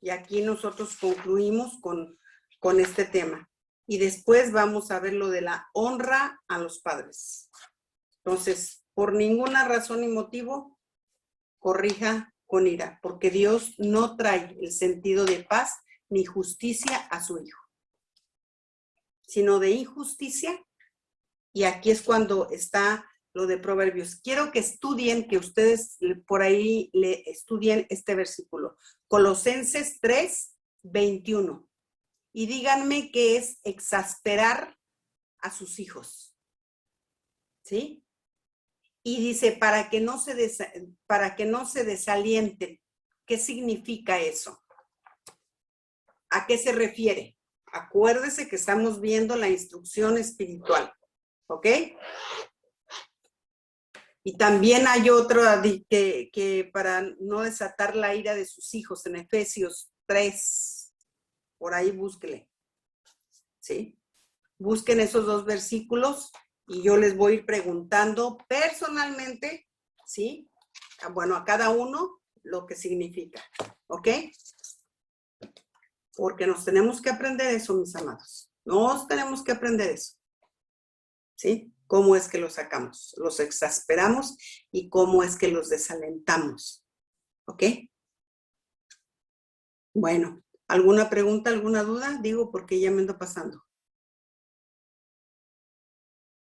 Y aquí nosotros concluimos con este tema. Y después vamos a ver lo de la honra a los padres. Entonces, por ninguna razón ni motivo, corrija con ira, porque Dios no trae el sentido de paz ni justicia a su hijo, sino de injusticia. Y aquí es cuando está lo de Proverbios. Quiero que estudien, que ustedes por ahí le estudien este versículo. Colosenses 3:21. Y díganme qué es exasperar a sus hijos. ¿Sí? Y dice, para que no se desalienten. ¿Qué significa eso? ¿A qué se refiere? Acuérdese que estamos viendo la instrucción espiritual. ¿Ok? Y también hay otro que para no desatar la ira de sus hijos, en Efesios 3, por ahí búsquele. ¿Sí? Busquen esos 2 versículos y yo les voy a ir preguntando personalmente, ¿sí? Bueno, a cada uno lo que significa. ¿Ok? Porque nos tenemos que aprender eso, mis amados. Nos tenemos que aprender eso. ¿Sí? ¿Cómo es que los sacamos? Los exasperamos y cómo es que los desalentamos. ¿Ok? Bueno, ¿alguna pregunta, alguna duda? Digo, porque ya me ando pasando.